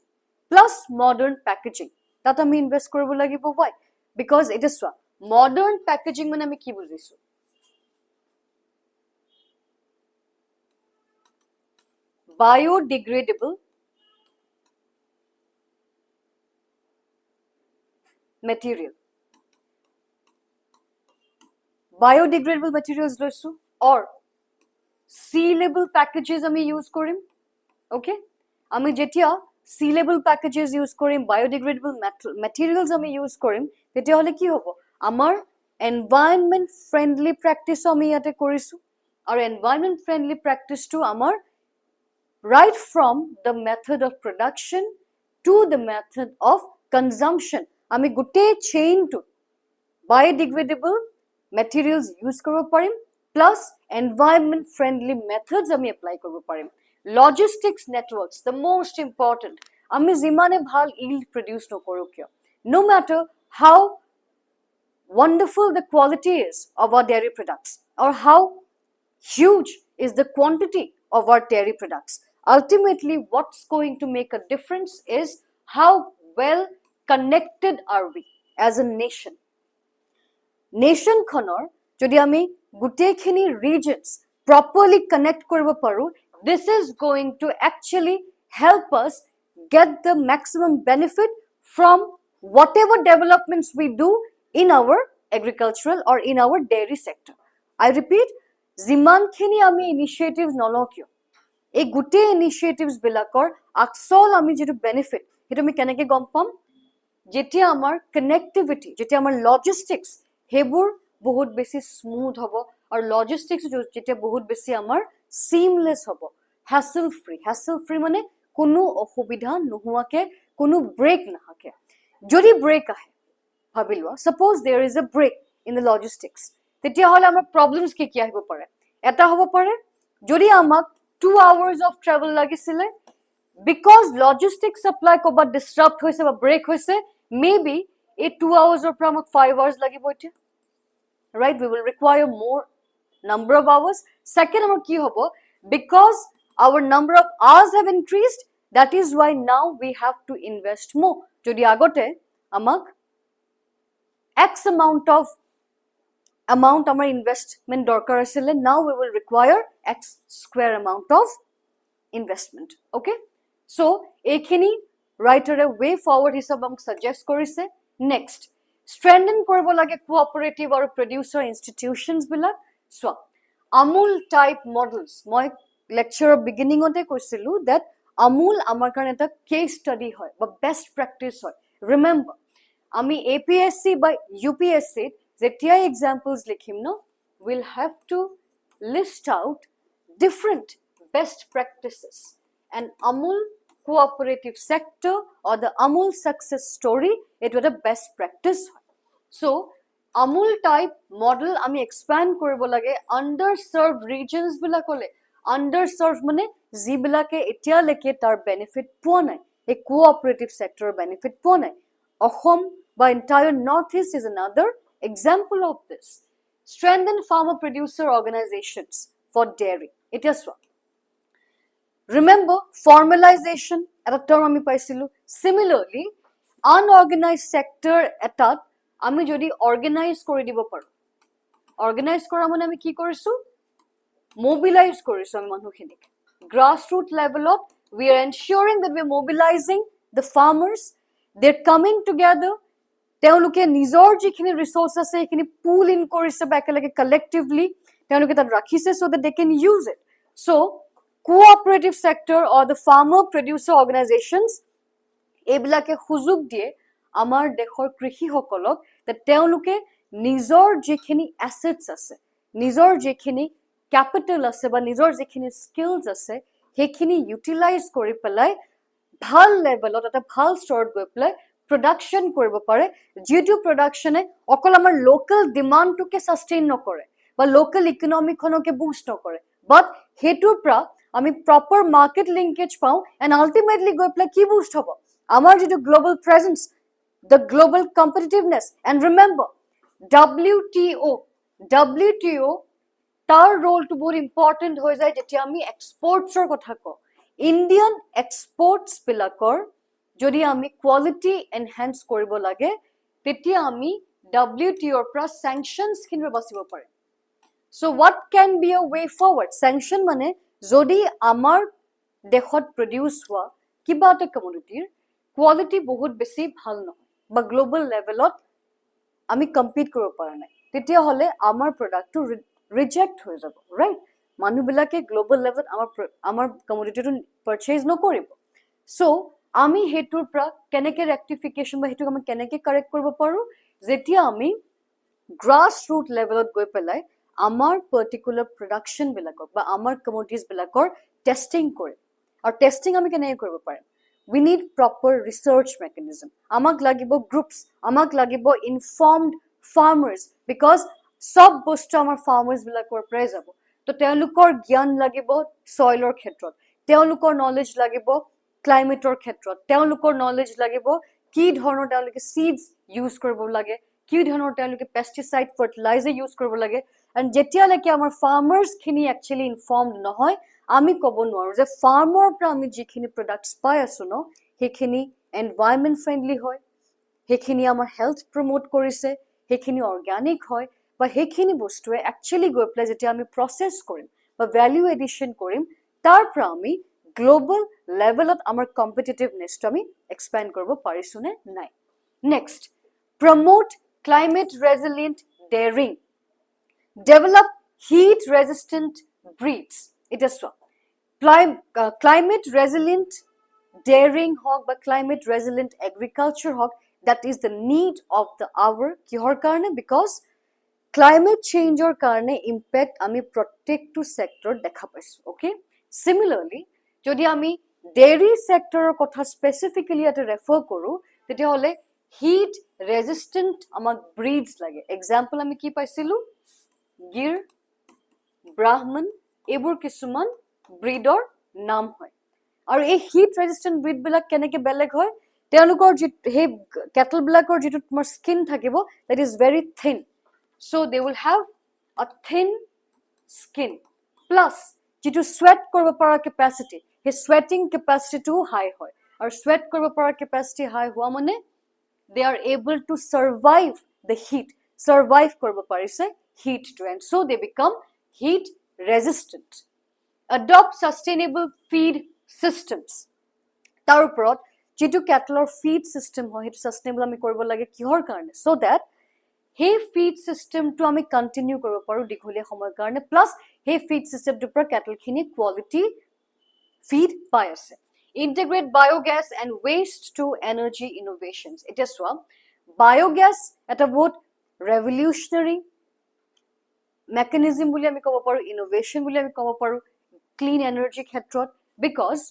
plus modern packaging that ami invest koribo lagibo. Why? Because it is so modern packaging mane ami ki bujisu, biodegradable material, biodegradable materials loisu, or sealable packages ami use korim. Okay? Ami jetia sealable packages use korim, biodegradable materials ami use korim, tetia hole ki hobo amar environment friendly practice ami yate korisu. Our environment friendly practice to amar right from the method of production to the method of consumption, ami gute chain to biodegradable materials use koribo parim, plus environment friendly methods ami apply koribo parim. Logistics networks, the most important. Ami jimane bhal yield produce no koru kyo, no matter how wonderful the quality is of our dairy products or how huge is the quantity of our dairy products, ultimately what's going to make a difference is how well connected are we as a nation. Nation khonor jodi ami gutekhini regions properly connect koribo paru, this is going to actually help us get the maximum benefit from whatever developments we do in our agricultural or in our dairy sector. I repeat, যিমানখিনি আমি initiatives নলওঁ কিয়, এই গোটেই initiatives বিলাকৰ আচল আমি যিটো বেনিফিট সেইটো আমি কেনেকৈ গম পাম, যেতিয়া আমাৰ কানেক্টিভিটি, যেতিয়া আমাৰ লজিষ্টিক্স সেইবোৰ বহুত বেছি স্মুথ হ'ব, আৰু লজিষ্টিক্স যেতিয়া বহুত বেছি আমাৰ চিমলেছ হ'ব, হেচল ফ্ৰী মানে কোনো অসুবিধা নোহোৱাকৈ, কোনো ব্ৰেক নাহাকে। যদি ব্ৰেক আহে, ভাবি লোৱা, suppose there is a break in the logistics, তেতিয়াহ'লে আমাৰ প্ৰব্লেমছ কি আহিব পাৰে? এটা হ'ব পাৰে, যদি আমাক 2 hours of travel লাগিছিলে, because logistics supply ক'ৰবাত disrupt হৈছে বা break হৈছে, maybe এই 2 hours পৰা আমাক 5 hours লাগিব এতিয়া, right? We will require more number of hours. Second, আমাৰ কি হ'ব? Because our number of hours have increased, that is why now we have to invest more. যদি আগতে আমাক X amount আমাৰ investment দৰকাৰ আছিলে, now we will require X square amount of investment. Okay? So, এইখিনি writer way forward হিচাপে আমাক suggest কৰিছে. Next, strengthen কৰিব লাগে cooperative আৰু producer institutions বিলাক. So, Amul type models, মই lecture beginningতে কৈছিলো that Amul আমাৰ কাৰণে এটা case study হয় বা best practice হয়. Remember, আমি APSC বা UPSC যেতিয়াই examples লিখিম ন, we'll have to list out different best practices, and Amul cooperative sector or the Amul success story, it was a best practice. So Amul type model আমি expand কৰিব লাগে underserved regions বিলাকলে. Underserved মানে যিবিলাকে এতিয়ালৈকে তাৰ benefit পোৱা নাই, এই cooperative sector benefit পোৱা নাই. Ahom by entire Northeast is another example of this. Strengthen farmer producer organizations for dairy. It is one. Remember, formalization at a term আমি পাইছিলো. Similarly, unorganized sector এটাত আমি যদি অর্গানাইজ কৰি দিব পাৰো, অৰ্গানাইজ কৰা মানে আমি কি কৰিছো, মোবিলাইজ কৰিছো আমি মানুহখিনিক grassroots levelত. We are ensuring that we are mobilizing the farmers. They're coming together. তেওঁলোকে নিজৰ যিখিনি ৰিসোৰ্স আছে সেইখিনি পুল ইন কৰিছে বা একেলগে collectively তেওঁলোকে তাত ৰাখিছে so that they can use it. So cooperative sector or the farmer producer organizations এইবিলাকে সুযোগ দিয়ে আমাৰ দেশৰ কৃষিসকলক যে তেওঁলোকে নিজৰ যিখিনি এসেটস আছে, নিজৰ যিখিনি ক্যাপিটাল আছে বা নিজৰ যিখিনি স্কিলস আছে সেইখিনি ইউটিলাইজ কৰি পেলাই ভাল লেভেলত এটা ভাল স্তৰত গৈ পেলাই production কৰিব পাৰে, যিটো প্ৰডাকশনে অকল আমাৰ লোকাল ডিমান্ডটোকে সাস্টেইন নকৰে বা লোকাল ইকোনমিকখনকে বুষ্ট নকৰে, বাট হেতুৰ পৰা আমি প্ৰপাৰ মাৰ্কেট লিংকেজ পাওঁ এণ্ড আল্টিমেটলি গৈ পেলাই কি বুষ্ট হ'ব, আমাৰ যিটো global presence, the global competitiveness. And remember, WTO তাৰ ৰোলটো বহুত ইম্পৰ্টেণ্ট হৈ যায় যেতিয়া আমি এক্সপৰ্টছৰ কথা কওঁ. ইণ্ডিয়ান এক্সপৰ্টছ বিলাকৰ যদি আমি কোৱালিটি এনহেন্স কৰিব লাগে তেতিয়া আমি WTOৰ পৰা স্যাংশনছ খিনিৰ বাচিব পাৰে. So what can be a way forward? Sanction মানে যদি আমাৰ দেশত প্ৰডিউস হোৱা কিবা এটা কমোডিটিৰ কোৱালিটি বহুত বেছি ভাল নহয় বা গ্লোবাল লেভেলত আমি কম্পিট কৰিব পৰা নাই, তেতিয়াহ'লে আমাৰ প্ৰডাক্টটো ৰিজেক্ট হৈ যাব, ৰাইট? মানুহবিলাকে গ্লোবাল লেভেলত আমাৰ কমোডিটিটো পাৰচেজ নকৰিব. সো আমি হেতুৰ পৰা কেনেকে ৰেক্টিফিকেশন বা হেতুক আমি কেনেকে কাৰেক্ট কৰিব পাৰো, যেতিয়া আমি গ্ৰাস ৰুট লেভেলত গৈ পেলাই আমাৰ পাৰ্টিকুলাৰ প্ৰডাকশন বিলাকক বা আমাৰ কমোডিটিজ বিলাকৰ টেষ্টিং কৰিম. আৰু টেষ্টিং আমি কেনেকে কৰিব পাৰিম? We need proper research mechanism. Amak lagibo groups, amak lagibo informed farmers, because sab bostu amar farmers bilakor prai jabo. To teolukor gyan lagibo soilor khetrot, teolukor knowledge lagibo climate or khetrot, teolukor knowledge lagibo ki dhonor teoluke seeds use koribo lage, ki dhonor teoluke pesticide fertilizer use koribo lage. And jetia leke amar farmers khini actually informed nohoy, আমি ক'ব নোৱাৰো যে ফাৰ্মৰ পৰা আমি যিখিনি products পাই আছো ন সেইখিনি এনভায়ৰনমেন্ট ফ্ৰেন্ডলি হয়, সেইখিনি আমাৰ হেলথ প্ৰমোট কৰিছে, সেইখিনি অৰ্গানিক হয়, বা সেইখিনি বস্তুৱে একচুয়ালি গৈ পেলাই যেতিয়া আমি প্ৰসেস কৰিম বা ভ্যালু এডিশন কৰিম, তাৰ পৰা আমি গ্লোবাল লেভেলত আমাৰ কম্পিটিটিভনেছটো আমি এক্সপেণ্ড কৰিব পাৰিছো নে নাই. Next, promote climate resilient daring, develop heat resistant breeds এটা চোৱা climate resilient dairying hawk বা climate resilient agriculture hawk that is the need of the hour কিহৰ কাৰণে because climate change or karne impact ami protectu sector dekha paisu okay similarly jodi ami dairy sector or kotha specifically at refer koru tete hole heat resistant amak breeds lage example ami ki paisilu gir brahman ebur kisuman breeder naam hoy aru ei heat resistant breed bilak keneke beleg hoy telukor he cattle bilakor jitu tumar skin thakibo that is very thin. So they will have a thin skin plus jitu sweat korbo para capacity his sweating capacity too high hoy or sweat korbo para capacity high hua mane they are able to survive the heat survive korbo parise heat to and so they become heat resistant. Adopt sustainable feed systems tar uporot jitu cattle feed system hoy it sustainable ami korbo lage kihor karone so that hey feed system to ami continue koribo paru dikholia samoy karone plus hey feed system to pra cattle khini quality feed pai ase integrate biogas and waste to energy innovations it is so biogas at a both revolutionary mechanism boli ami kobo paru innovation boli ami kobo paru clean energy khetrot because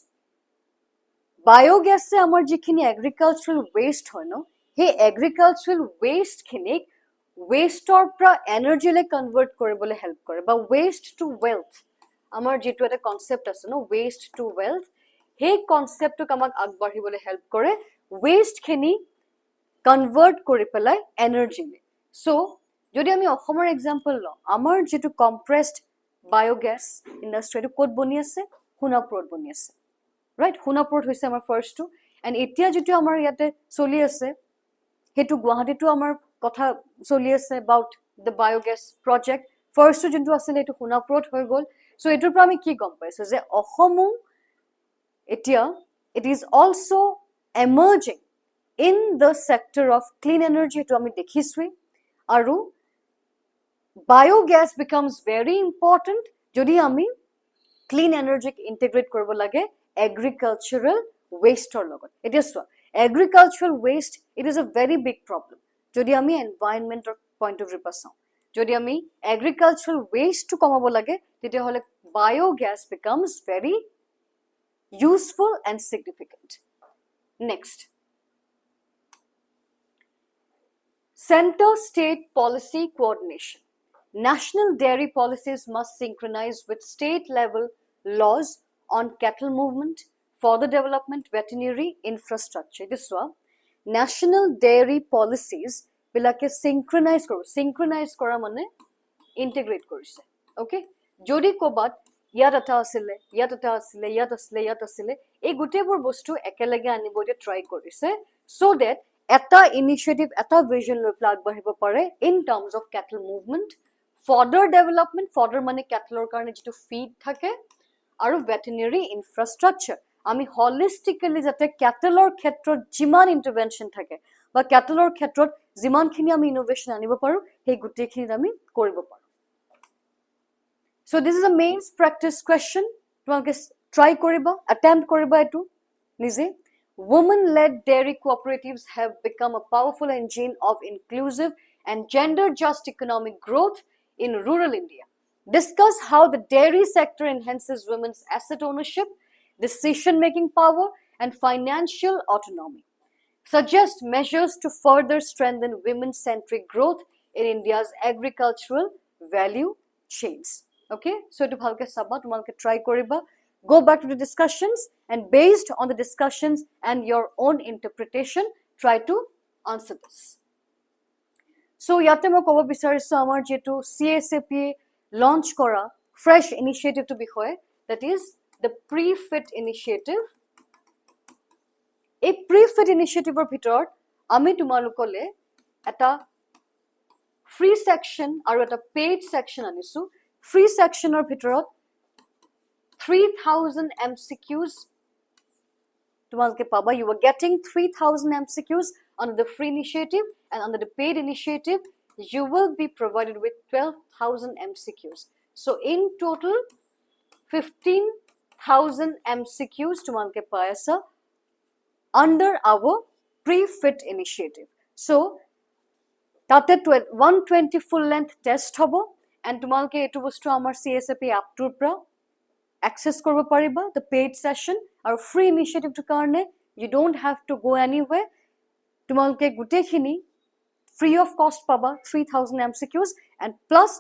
biogas se amar jikhini agricultural waste hoy no hey agricultural waste khinik waste or pra energy le convert koribole help kore ba waste to wealth amar jitu eta concept ase no waste to wealth he concept to kamak agbahibole help kore waste khini convert kori pelai energy le so jodi ami ohomor example lo amar jitu compressed biogas industry to kod boni ase hunapur boni ase right hunapur hoise amar first to and etia jitu amar yate choli ase hetu guwahati to amar কথা চলি আছে about the biogas project first যোনটো আছিল এটো হুনাপুৰত হৈ গল so এটোৰ পৰা আমি কি গম পাইছো যে অসমো এতিয়া it is also emerging in the sector of clean energy to আমি দেখিছো আৰু biogas becomes very important যদি আমি clean energy integrate কৰিব লাগে agricultural waste or লগত এটা so agricultural waste it is a very big problem যদি আমি এনভায়ৰনমেন্টৰ পয়েন্ট অফ ভিউ পৰা চাওঁ যদি আমি এগ্ৰিকালচাৰাল ওয়েস্ট টু কমাব লাগে তেতিয়া হলে biogas becomes very useful and significant. Next, center state policy coordination. National dairy policies must synchronize with state level laws on cattle movement, further development, veterinary infrastructure. This one national dairy policies bilake synchronize kora mane integrate korise okay jodi kobat yat ata asile ei gute bor bostu ekelage anibode try korise so that eta initiative eta vision lo plug bahibo pare in terms of cattle movement further development further mane cattle karone jitu feed thake aru veterinary infrastructure আমি holistically যাতে ক্যাটলৰ ক্ষেত্ৰত যিমান ইন্টাৰভেনশন থাকে বা ক্যাটলৰ ক্ষেত্ৰত যিমানখিনি আমি innovation আনিব পাৰো সেই গুটেখিনি আমি কৰিব পাৰো so this is a main practice question তোমাকে try কৰিবা attempt কৰিবা এটো নিজে women led dairy cooperatives have become a powerful engine of inclusive and gender just economic growth in rural India. Discuss how the dairy sector enhances women's asset ownership, decision-making power, and financial autonomy. Suggest measures to further strengthen women-centric growth in India's agricultural value chains. Okay, so to bhalke sabba tumalke try koriba. Go back to the discussions and based on the discussions and your own interpretation, try to answer this. So yate mo kobo bisarisu amar jetu CSAP launch kora fresh initiative to bihoye that is the pre-fit initiative. A pre-fit initiative or bhitor ami tumalukole eta free section aru eta paid section anisu free section or bhitorot 3000 MCQs tumalke paba you are getting 3000 MCQs under the free initiative and under the paid initiative you will be provided with 12000 MCQs So in total 15,000 MCQs তোমালোকে পাই আছা under our pre-fit initiative. So তাতে 120 full length test হব and তোমালোকে এটো বস্তু আমাৰ CSAP app টোৰ পৰা access কৰিব পাৰিবা the paid session আৰু free initiative টো কাৰণে you don't have to go anywhere তোমালোকে গুটেখিনি free of cost paba 3000 MCQs and plus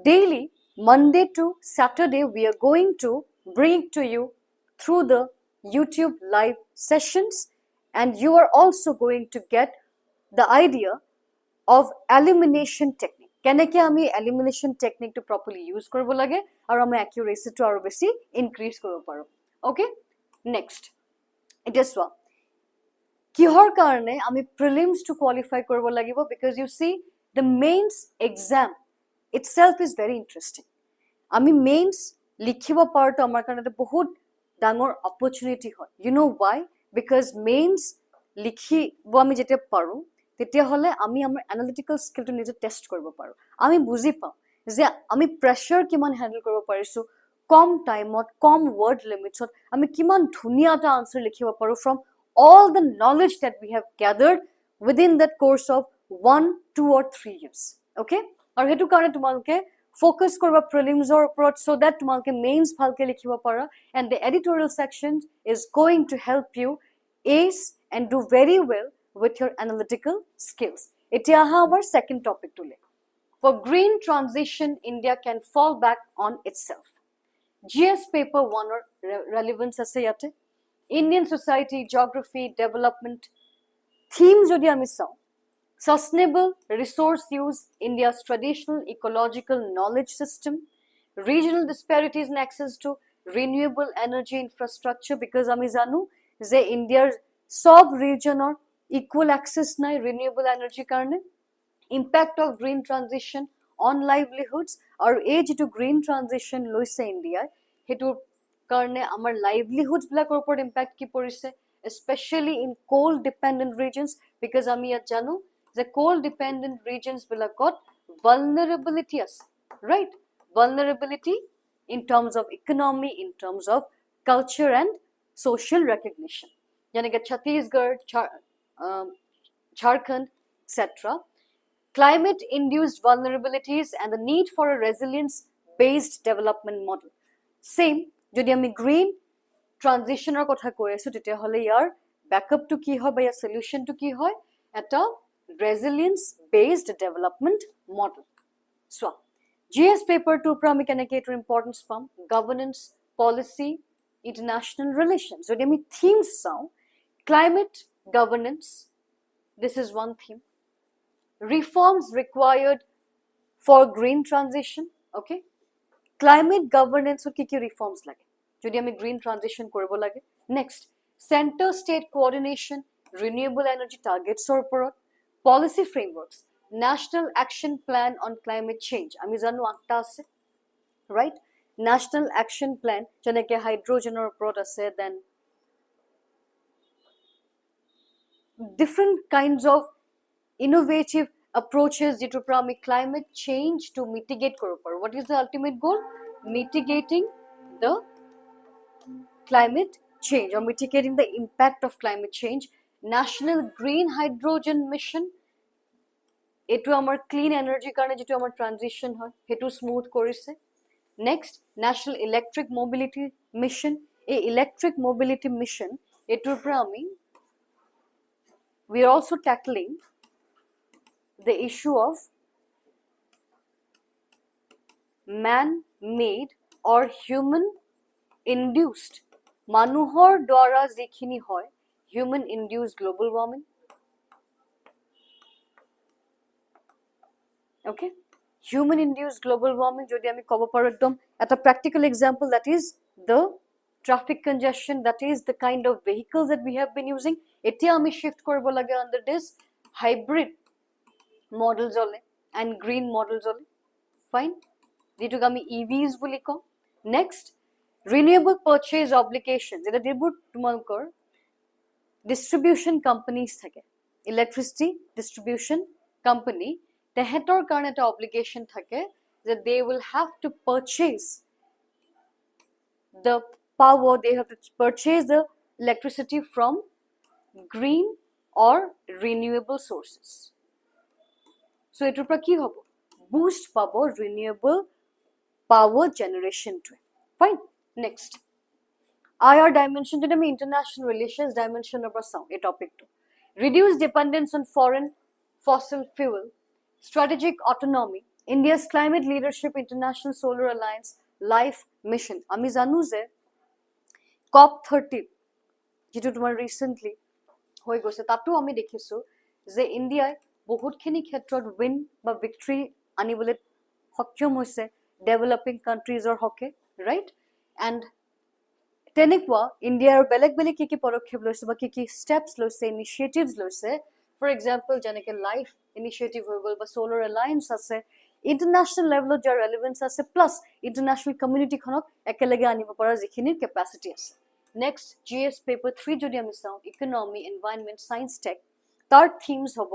daily Monday to Saturday we are going to bring to you through the YouTube live sessions and you are also going to get the idea of elimination technique keneke ami elimination technique to properly use koribo lage aru ami accuracy to aru beshi increase koribo paro okay next it is what কিহৰ কাৰণে আমি prelims to qualify কৰিব লাগিব because you see the mains exam itself is very interesting আমি mains লিখিব পাৰটো আমাৰ কাৰণে বহুত ডাঙৰ opportunity হয় you know why because mains লিখিব আমি যেতিয়া পাৰো তেতিয়া হলে আমি আমাৰ analytical skill টো নিজে টেষ্ট কৰিব পাৰো আমি বুজি পাওঁ যে আমি প্ৰেছাৰ কিমান হ্যান্ডল কৰিব পাৰিছো কম টাইমত কম ওয়াৰ্ড লিমিটছত আমি কিমান ধুনিয়া এটা আনসাৰ লিখিব পাৰো from all the knowledge that we have gathered within that course of 1, 2 or 3 years okay আৰু হেতু কাৰণে তোমালোকে focus korba prelims or upor so that তোমালোকে mains bhalke likhiba para and the editorial section is going to help you ace and do very well with your analytical skills etia aha our second topic today for green transition India can fall back on itself GS paper 1 or relevance ase yate Indian society geography development theme jodi ami saw sustainable resource use India's traditional ecological knowledge system regional disparities in access to renewable energy infrastructure because ami janu je India's sub region or equal access nai renewable energy karone impact of green transition on livelihoods aru ei jetu green transition loise India hetu karone amar livelihoods bilakor upor impact ki porise especially in coal dependent regions because ami yat janu the coal dependent regions bilakot vulnerability is right vulnerability in terms of economy in terms of culture and social recognition yani ke Chhattisgarh Jharkhand etc climate induced vulnerabilities and the need for a resilience based development model same jodi ami green transition or kotha koi asu tetia hole yar backup to ki hoy ba ya solution to ki hoy eta resilience based development model so GS paper 2 pra ami keneke etor importance pam governance policy international relations jodi ami themes saw climate governance this is one theme reforms required for green transition okay climate governance or ki reforms lage jodi ami green transition koribo lage next center state coordination renewable energy targets or upor policy frameworks national action plan on climate change ami janu atta ase right national action plan jeneke hydrogen or upor ase then different kinds of innovative approaches jetu pra ami climate change to mitigate koribo paru what is the ultimate goal mitigating the climate change or mitigating the impact of climate change national green hydrogen mission etu amar clean energy karone jetu amar transition hoy hetu smooth korise next national electric mobility mission a electric mobility mission etur pra ami we are also tackling the issue of man made or human induced manuhor dwara jekhini hoy human induced global warming okay human induced global warming jodi ami kobo paro ekdom eta practical example that is the traffic congestion that is the kind of vehicles that we have been using etia ami shift koribo lage under this hybrid models ole and green models ole fine jetu ami EVs boli ko next renewable purchase obligations eta debut tumalkor distribution companies thake electricity distribution company tehetor karone eta obligation thake that they will have to purchase the power, they have to purchase the electricity from green or renewable sources. So এটোৰ পৰা কি হ'ব? Boost পাব renewable power generation to. Fine. Next. IR dimension to the international relations dimension of a topic to reduce dependence on foreign fossil fuel, strategic autonomy, India's climate leadership, international solar alliance, life mission. আমি জানো যে COP30 যেটো তোমাৰ recently হৈ গৈছে তাতো আমি দেখিছো যে ইন্ডিয়াই বহুতখিনি ক্ষেত্ৰত উইন বা ভিক্টৰি আনিবলৈ সক্ষম হৈছে ডেভেলপিং কান্ট্ৰিজৰ হকে, ৰাইট? এণ্ড তেনেকুৱা ইণ্ডিয়াৰ বেলেগ বেলেগ কি পদক্ষেপ লৈছে বা কি ষ্টেপছ লৈছে, ইনিচিয়েটিভছ লৈছে, ফৰ এক্সাম্পল যেনেকৈ লাইফ ইনিচিয়েটিভ হৈ গ'ল বা সোলাৰ এলায়েন্স আছে, ইণ্টাৰনেশ্যনেল লেভেলত যাৰ ৰেলেভেন্স আছে, প্লাছ ইণ্টাৰনেশ্যনেল কমিউনিটিখনক একেলগে আনিব পৰা যিখিনিৰ কেপাচিটি আছে। নেক্সট GS পেপাৰ 3 যদি আমি চাওঁ, ইকনমি, এনভাইৰনমেণ্ট, সায়েন্স, টেক, তাৰ থিমছ হ'ব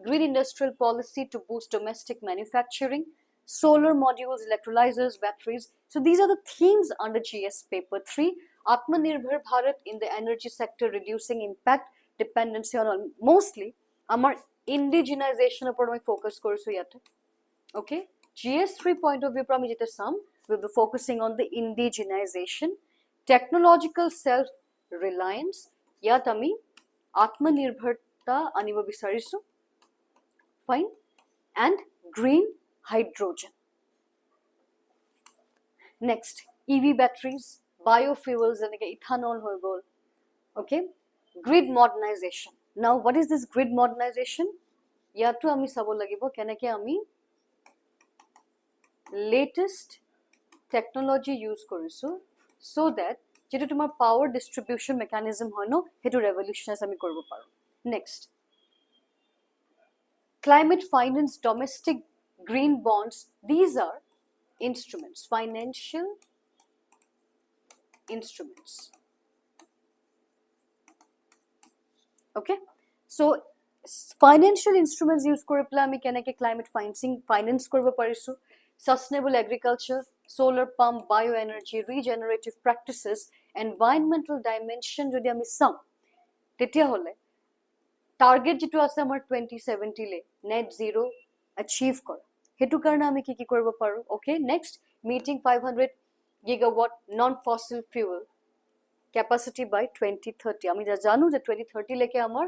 green industrial policy to boost domestic manufacturing, solar modules, electrolyzers, batteries. So these are the themes under GS paper 3. Atmanirbhar Bharat in the energy sector, reducing impact dependency on mostly amar indigenization upon my focus course yate. Okay, GS 3 point of view from jete sam will be focusing on the indigenization, technological self reliance, yat ami atmanirbharta aniba bisarisu. Fine. And green hydrogen. Next, EV batteries, biofuels, and ethanol hoy gol. Okay, grid modernization. Now, what is this grid modernization? Yato ami sabo lagibo keneke ami latest technology use korisu so that jeto tumar power distribution mechanism hoy no hetu revolutionize ami koribo paro. Next, climate finance, domestic green bonds, these are instruments, financial instruments. Okay, so financial instruments use kore pela ami keneke climate finance koribo parisu, sustainable agriculture, solar pump, bioenergy, regenerative practices, environmental dimension jodi ami sam tetia hole target যেটো আছে আমাৰ 2070 লে net zero achieve কৰা, হেতু কাৰণে আমি কি কৰিব পাৰো? ওকে, নেক্সট মিটিং 500 গিগাৱাট non fossil fuel capacity by 2030. আমি জানো যে 2030 লেকে আমাৰ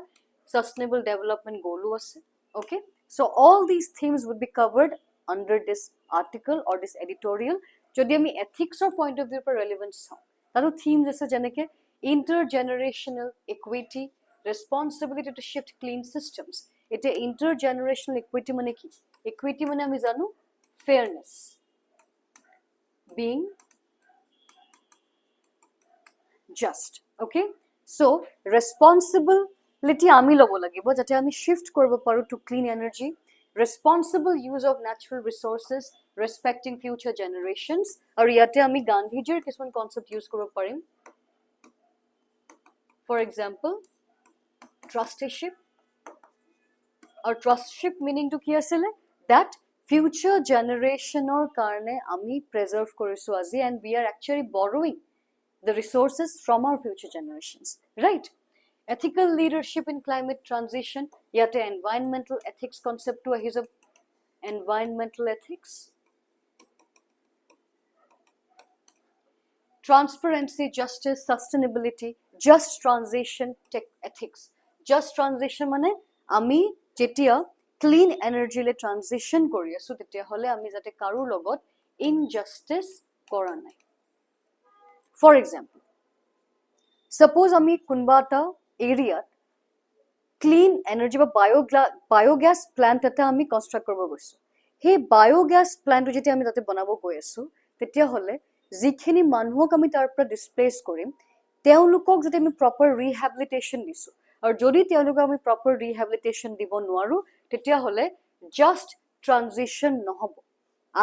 সাস্টেইনেবল ডেভেলপমেন্ট গোলও আছে। Okay, so all this themes would be covered under this article or this editorial. যদি আমি এথিক্সৰ পইণ্ট অফ ভিউৰ পৰা ৰেলেভেন্স চাওঁ, তাৰো থিমস আছে যেনেকে ইন্টাৰজেনাৰেশনাল equity, responsibility to shift clean systems. It is intergenerational equity mane ki? Equity mane ami janu fairness, being just. Okay, so responsibility ami lobo lagibo jate ami shift koribo paru to clean energy, responsible use of natural resources, respecting future generations. Aru yate ami Gandhijir kisman concept use koribo parim. For example, trustship, or trustship meaning to ki asile that future generationer karne ami preserve korisu azi, and we are actually borrowing the resources from our future generations, right? Ethical leadership in climate transition, yate environmental ethics concept to ahis of environmental ethics, transparency, justice, sustainability, just transition tech ethics. Just transition মানে আমি যেতিয়া clean এনাৰ্জিলে transition কৰি আছো তেতিয়া হলে আমি যাতে কাৰো লগত ইনজাস্টিস কৰা নাই। ফৰ এক্সাম্পল, সাপোজ আমি কোনবা এটা এৰিয়াত ক্লিন এনাৰ্জি বা বায়োগ্যাস প্লান্ট এটা আমি কনস্ট্ৰাক্ট কৰিব গৈছো। সেই বায়োগ্যাস প্লান্টটো যেতিয়া আমি তাতে বনাব গৈ আছো তেতিয়া হলে যিখিনি মানুহক আমি তাৰ পৰা ডিসপ্লেস কৰিম তেওঁলোকক যদি আমি প্ৰপাৰ ৰিহেবিলিটেশন দিছো, আৰু যদি তেওঁলোকক আমি প্ৰপাৰ ৰিহেবিলিটেশন দিব নোৱাৰো তেতিয়া হলে জাস্ট ট্ৰানজিশন নহব।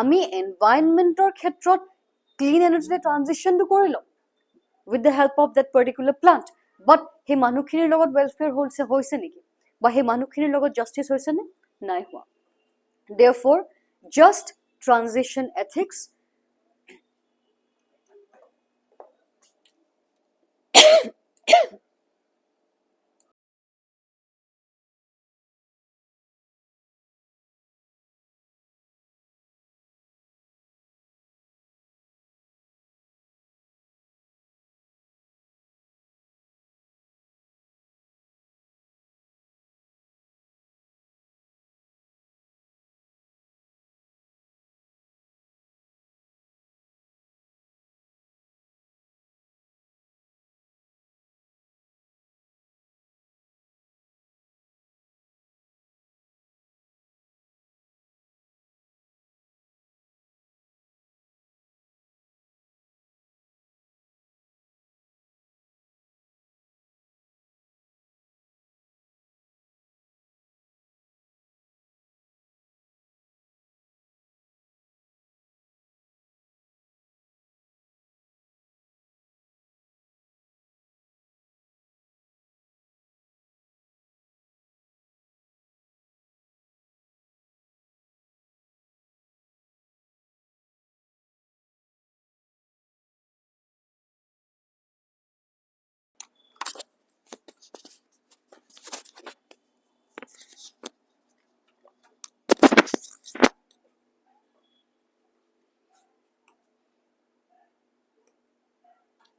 আমি এনভাইৰনমেন্টৰ ক্ষেত্ৰত ক্লিন এনাৰ্জিলে ট্ৰানজিশনটো কৰিলো with the help of that particular plant, but he মানুহখিনিৰ লগত welfare হৈছে নেকি, বা সেই মানুহখিনিৰ লগত justice হৈছে নে নাই হোৱা? Therefore, just transition ethics.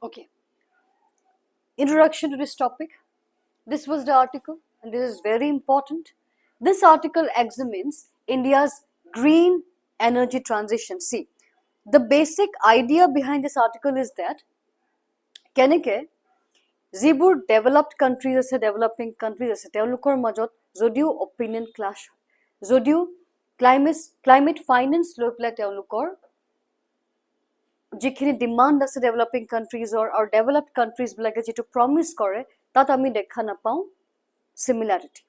Okay. Introduction to this topic. This was the article, and this is very important. This article examines India's green energy transition. See, the basic idea behind this article is that কেনেকে যিবোৰ developed countries আছে, developing countries আছে, তেওঁলোকৰ মাজত যদিও opinion class, যদিও climate finance লৈ পেলাই তেওঁলোকৰ যিখিনি ডিমাণ্ড আছে ডেভেলপিং কাণ্ট্ৰিজৰ আৰু ডেভেলপড কাণ্ট্ৰিজবিলাকে যিটো প্ৰমিছ কৰে তাত আমি দেখা নাপাওঁ সিমিলাৰিটি।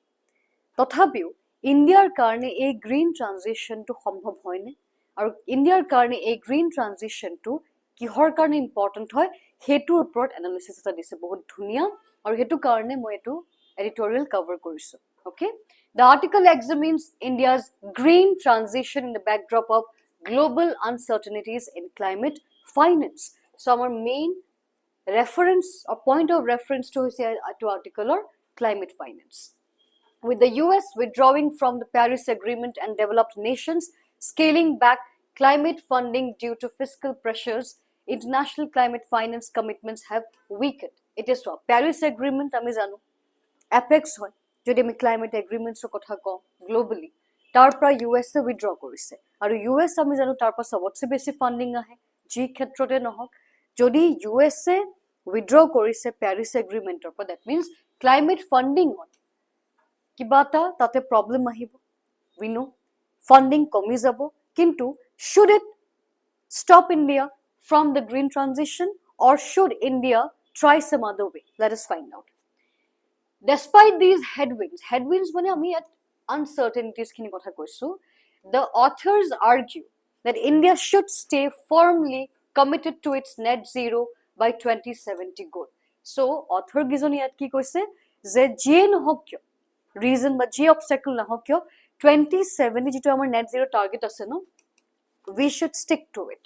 তথাপিও ইণ্ডিয়াৰ কাৰণে এই গ্ৰীণ ট্ৰানজিশ্যনটো সম্ভৱ হয়নে, আৰু ইণ্ডিয়াৰ কাৰণে এই গ্ৰীণ ট্ৰানজিশ্যনটো কিহৰ কাৰণে ইম্পৰ্টেণ্ট হয় সেইটোৰ ওপৰত এনালিচিছ এটা দিছে, বহুত ধুনীয়া, আৰু সেইটো কাৰণে মই এইটো এডিটৰিয়েল কভাৰ কৰিছোঁ। Okay, the article examines India's green transition in the backdrop of global uncertainties in climate finance. So our main reference or point of reference to article or climate finance. With the US withdrawing from the Paris Agreement and developed nations scaling back climate funding due to fiscal pressures, international climate finance commitments have weakened. It is so. Paris Agreement ami janu apex hoy jodi ami climate agreements kotha ko globally তাৰ পৰা USA withdraw কৰিছে, আৰু US আমি জানো তাৰ পৰা সবতছে বেছি funding আহে যি ক্ষেত্ৰতে নহওক। যদি ইউএসএ উইথড্ৰ কৰিছে পেৰিছ এগ্ৰিমেণ্টৰ পৰা, দেট মিনছ ক্লাইমেট ফাণ্ডিঙত কিবা এটা তাতে প্ৰব্লেম আহিব, উই নো ফাণ্ডিং কমি যাব, কিন্তু should it stop India from the green transition or should India try some other way? Let us find out. Despite these headwinds মানে আমি ইয়াত uncertainties খিনি কথা কৈছো, the authors argue that India should stay firmly committed to its net zero by 2070 goal. So author gizoni ইয়াত কি কৈছে যে যিয়ে নহওক কিয় ৰিজন বা যি অবষ্টেকল নহওক কিয় 2070 যিটো আমাৰ net zero target আছে ন, we should stick to it,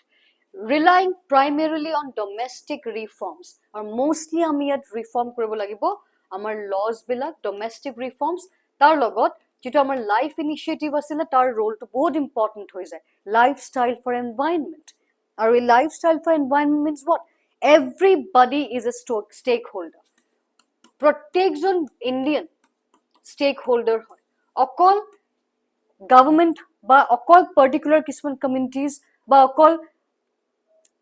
relying primarily on domestic reforms, or mostly আমি ইয়াত reform কৰিব লাগিব আমাৰ laws বিলাক, domestic reforms, তাৰ লগত যেটো আমাৰ লাইফ ইনিশিয়েটিভ আছিল তাৰ ৰোলটো বহুত ইম্পৰ্টেণ্ট হৈ যায়, লাইফষ্টাইল ফৰ এনভাইৰনমেণ্ট। আৰু এই lifestyle for environment means what? Everybody is a stakeholder, প্ৰত্যেকজন ইণ্ডিয়ান ষ্টেক হোল্ডাৰ হয়, অকল গভৰ্ণমেণ্ট বা অকল পাৰ্টিকুলাৰ কিছুমান কমিউনিটিজ বা অকল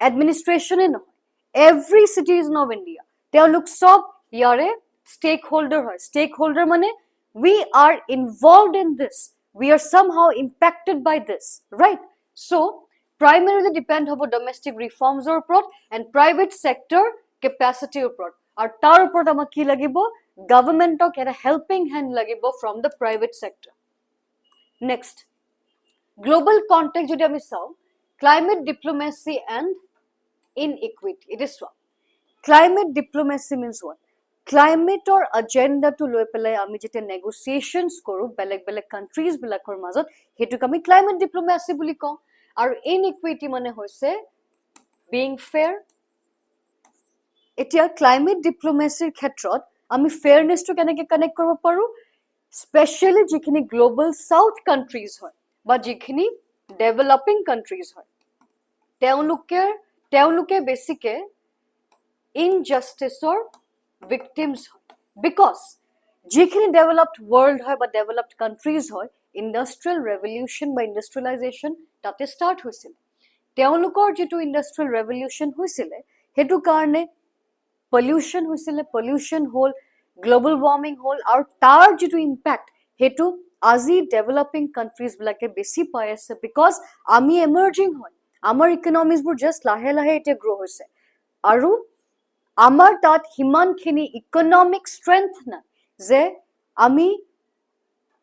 এডমিনিষ্ট্ৰেশ্যনে নহয়, এভৰি চিটিজেন অফ ইণ্ডিয়া তেওঁলোক চব ইয়াৰে ষ্টেক হোল্ডাৰ হয়। ষ্টেক হোল্ডাৰ মানে we are involved in this, we are somehow impacted by this, right? So primarily depend hobo domestic reforms or upot and private sector capacity upot, ar tar upot amak ki lagibo government ok eta helping hand lagibo from the private sector. Next, global context jodi ami saw, climate diplomacy and inequity, it is what climate diplomacy means what? ক্লাইমেটৰ এজেণ্ডাটো লৈ পেলাই আমি যেতিয়া নেগোচিয়েশ্যনছ কৰোঁ বেলেগ বেলেগ countries বিলাকৰ মাজত, সেইটোক আমি ক্লাইমেট ডিপ্ল'মেচি বুলি কওঁ। আৰু inequity মানে হৈছে being fair এতিয়া ক্লাইমেট ডিপ্লোমেচিৰ ক্ষেত্ৰত আমি ফেয়াৰনেছটো কেনেকৈ কানেক্ট কৰিব পাৰোঁ স্পেচিয়েলি যিখিনি গ্লোবেল সাউথ কাণ্ট্ৰিজ হয় বা যিখিনি ডেভেলপিং কাণ্ট্ৰিজ হয় তেওঁলোকে বেছিকে ইনজাষ্টিছৰ ভিক্টিমছ হয় বিকজ যিখিনি ডেভেলপড ৱৰ্ল্ড হয় বা ডেভেলপড কাণ্ট্ৰিজ হয় ইণ্ডাষ্ট্ৰিয়েল ৰেভলিউশ্যন বা ইণ্ডাষ্ট্ৰিয়েলাইজেশ্যন তাতে ষ্টাৰ্ট হৈছিল তেওঁলোকৰ যিটো ইণ্ডাষ্ট্ৰিয়েল ৰেভলিউশ্যন হৈছিলে সেইটো কাৰণে পলিউশ্যন হৈছিলে পলিউশ্যন হ'ল গ্লোবেল ৱাৰ্মিং হ'ল আৰু তাৰ যিটো ইম্পেক্ট সেইটো আজি ডেভেলপিং কাণ্ট্ৰিজবিলাকে বেছি পাই আছে বিকজ আমি এমাৰ্জিং হয় আমাৰ ইকনমিজবোৰ জাষ্ট লাহে লাহে এতিয়া গ্ৰ' হৈছে আৰু আমাৰ তাত সিমানখিনি ইকনমিক ষ্ট্ৰেংথ নাই যে আমি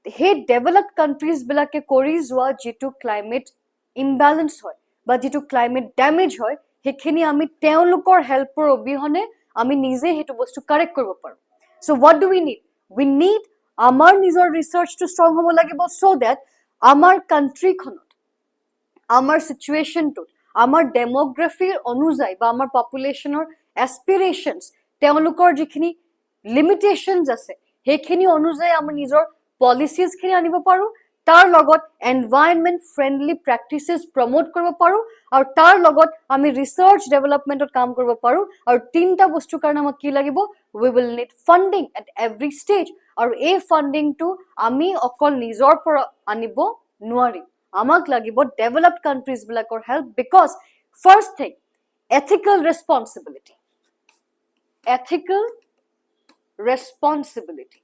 সেই ডেভেলপড কাণ্ট্ৰিজবিলাকে কৰি যোৱা যিটো ক্লাইমেট ইমবেলেঞ্চ হয় বা যিটো ক্লাইমেট ডেমেজ হয় সেইখিনি আমি তেওঁলোকৰ হেল্পৰ অবিহনে আমি নিজে সেইটো বস্তু কাৰেক্ট কৰিব পাৰোঁ চ' হোৱাট ডু উই নিড আমাৰ নিজৰ ৰিচাৰ্চটো ষ্ট্ৰং হ'ব লাগিব চ' ডেট আমাৰ কাণ্ট্ৰিখনত আমাৰ চিটুৱেশ্যনটোত আমাৰ ডেম'গ্ৰাফিৰ অনুযায়ী বা আমাৰ পপুলেশ্যনৰ এছপিৰেশ্যনছ তেওঁলোকৰ যিখিনি লিমিটেশ্যনছ আছে সেইখিনি অনুযায়ী আমি নিজৰ পলিচিজখিনি আনিব পাৰোঁ তাৰ লগত এনভাইৰনমেণ্ট ফ্ৰেণ্ডলি প্ৰেক্টিচেছ প্ৰমোট কৰিব পাৰোঁ আৰু তাৰ লগত আমি ৰিচাৰ্চ ডেভেলপমেণ্টত কাম কৰিব পাৰোঁ আৰু তিনিটা বস্তুৰ কাৰণে আমাক কি লাগিব we will need funding at every stage আৰু এই ফাণ্ডিংটো আমি অকল নিজৰ পৰা আনিব নোৱাৰিম আমাক লাগিব ডেভেলপড কাণ্ট্ৰিজবিলাকৰ help because first thing ethical responsibility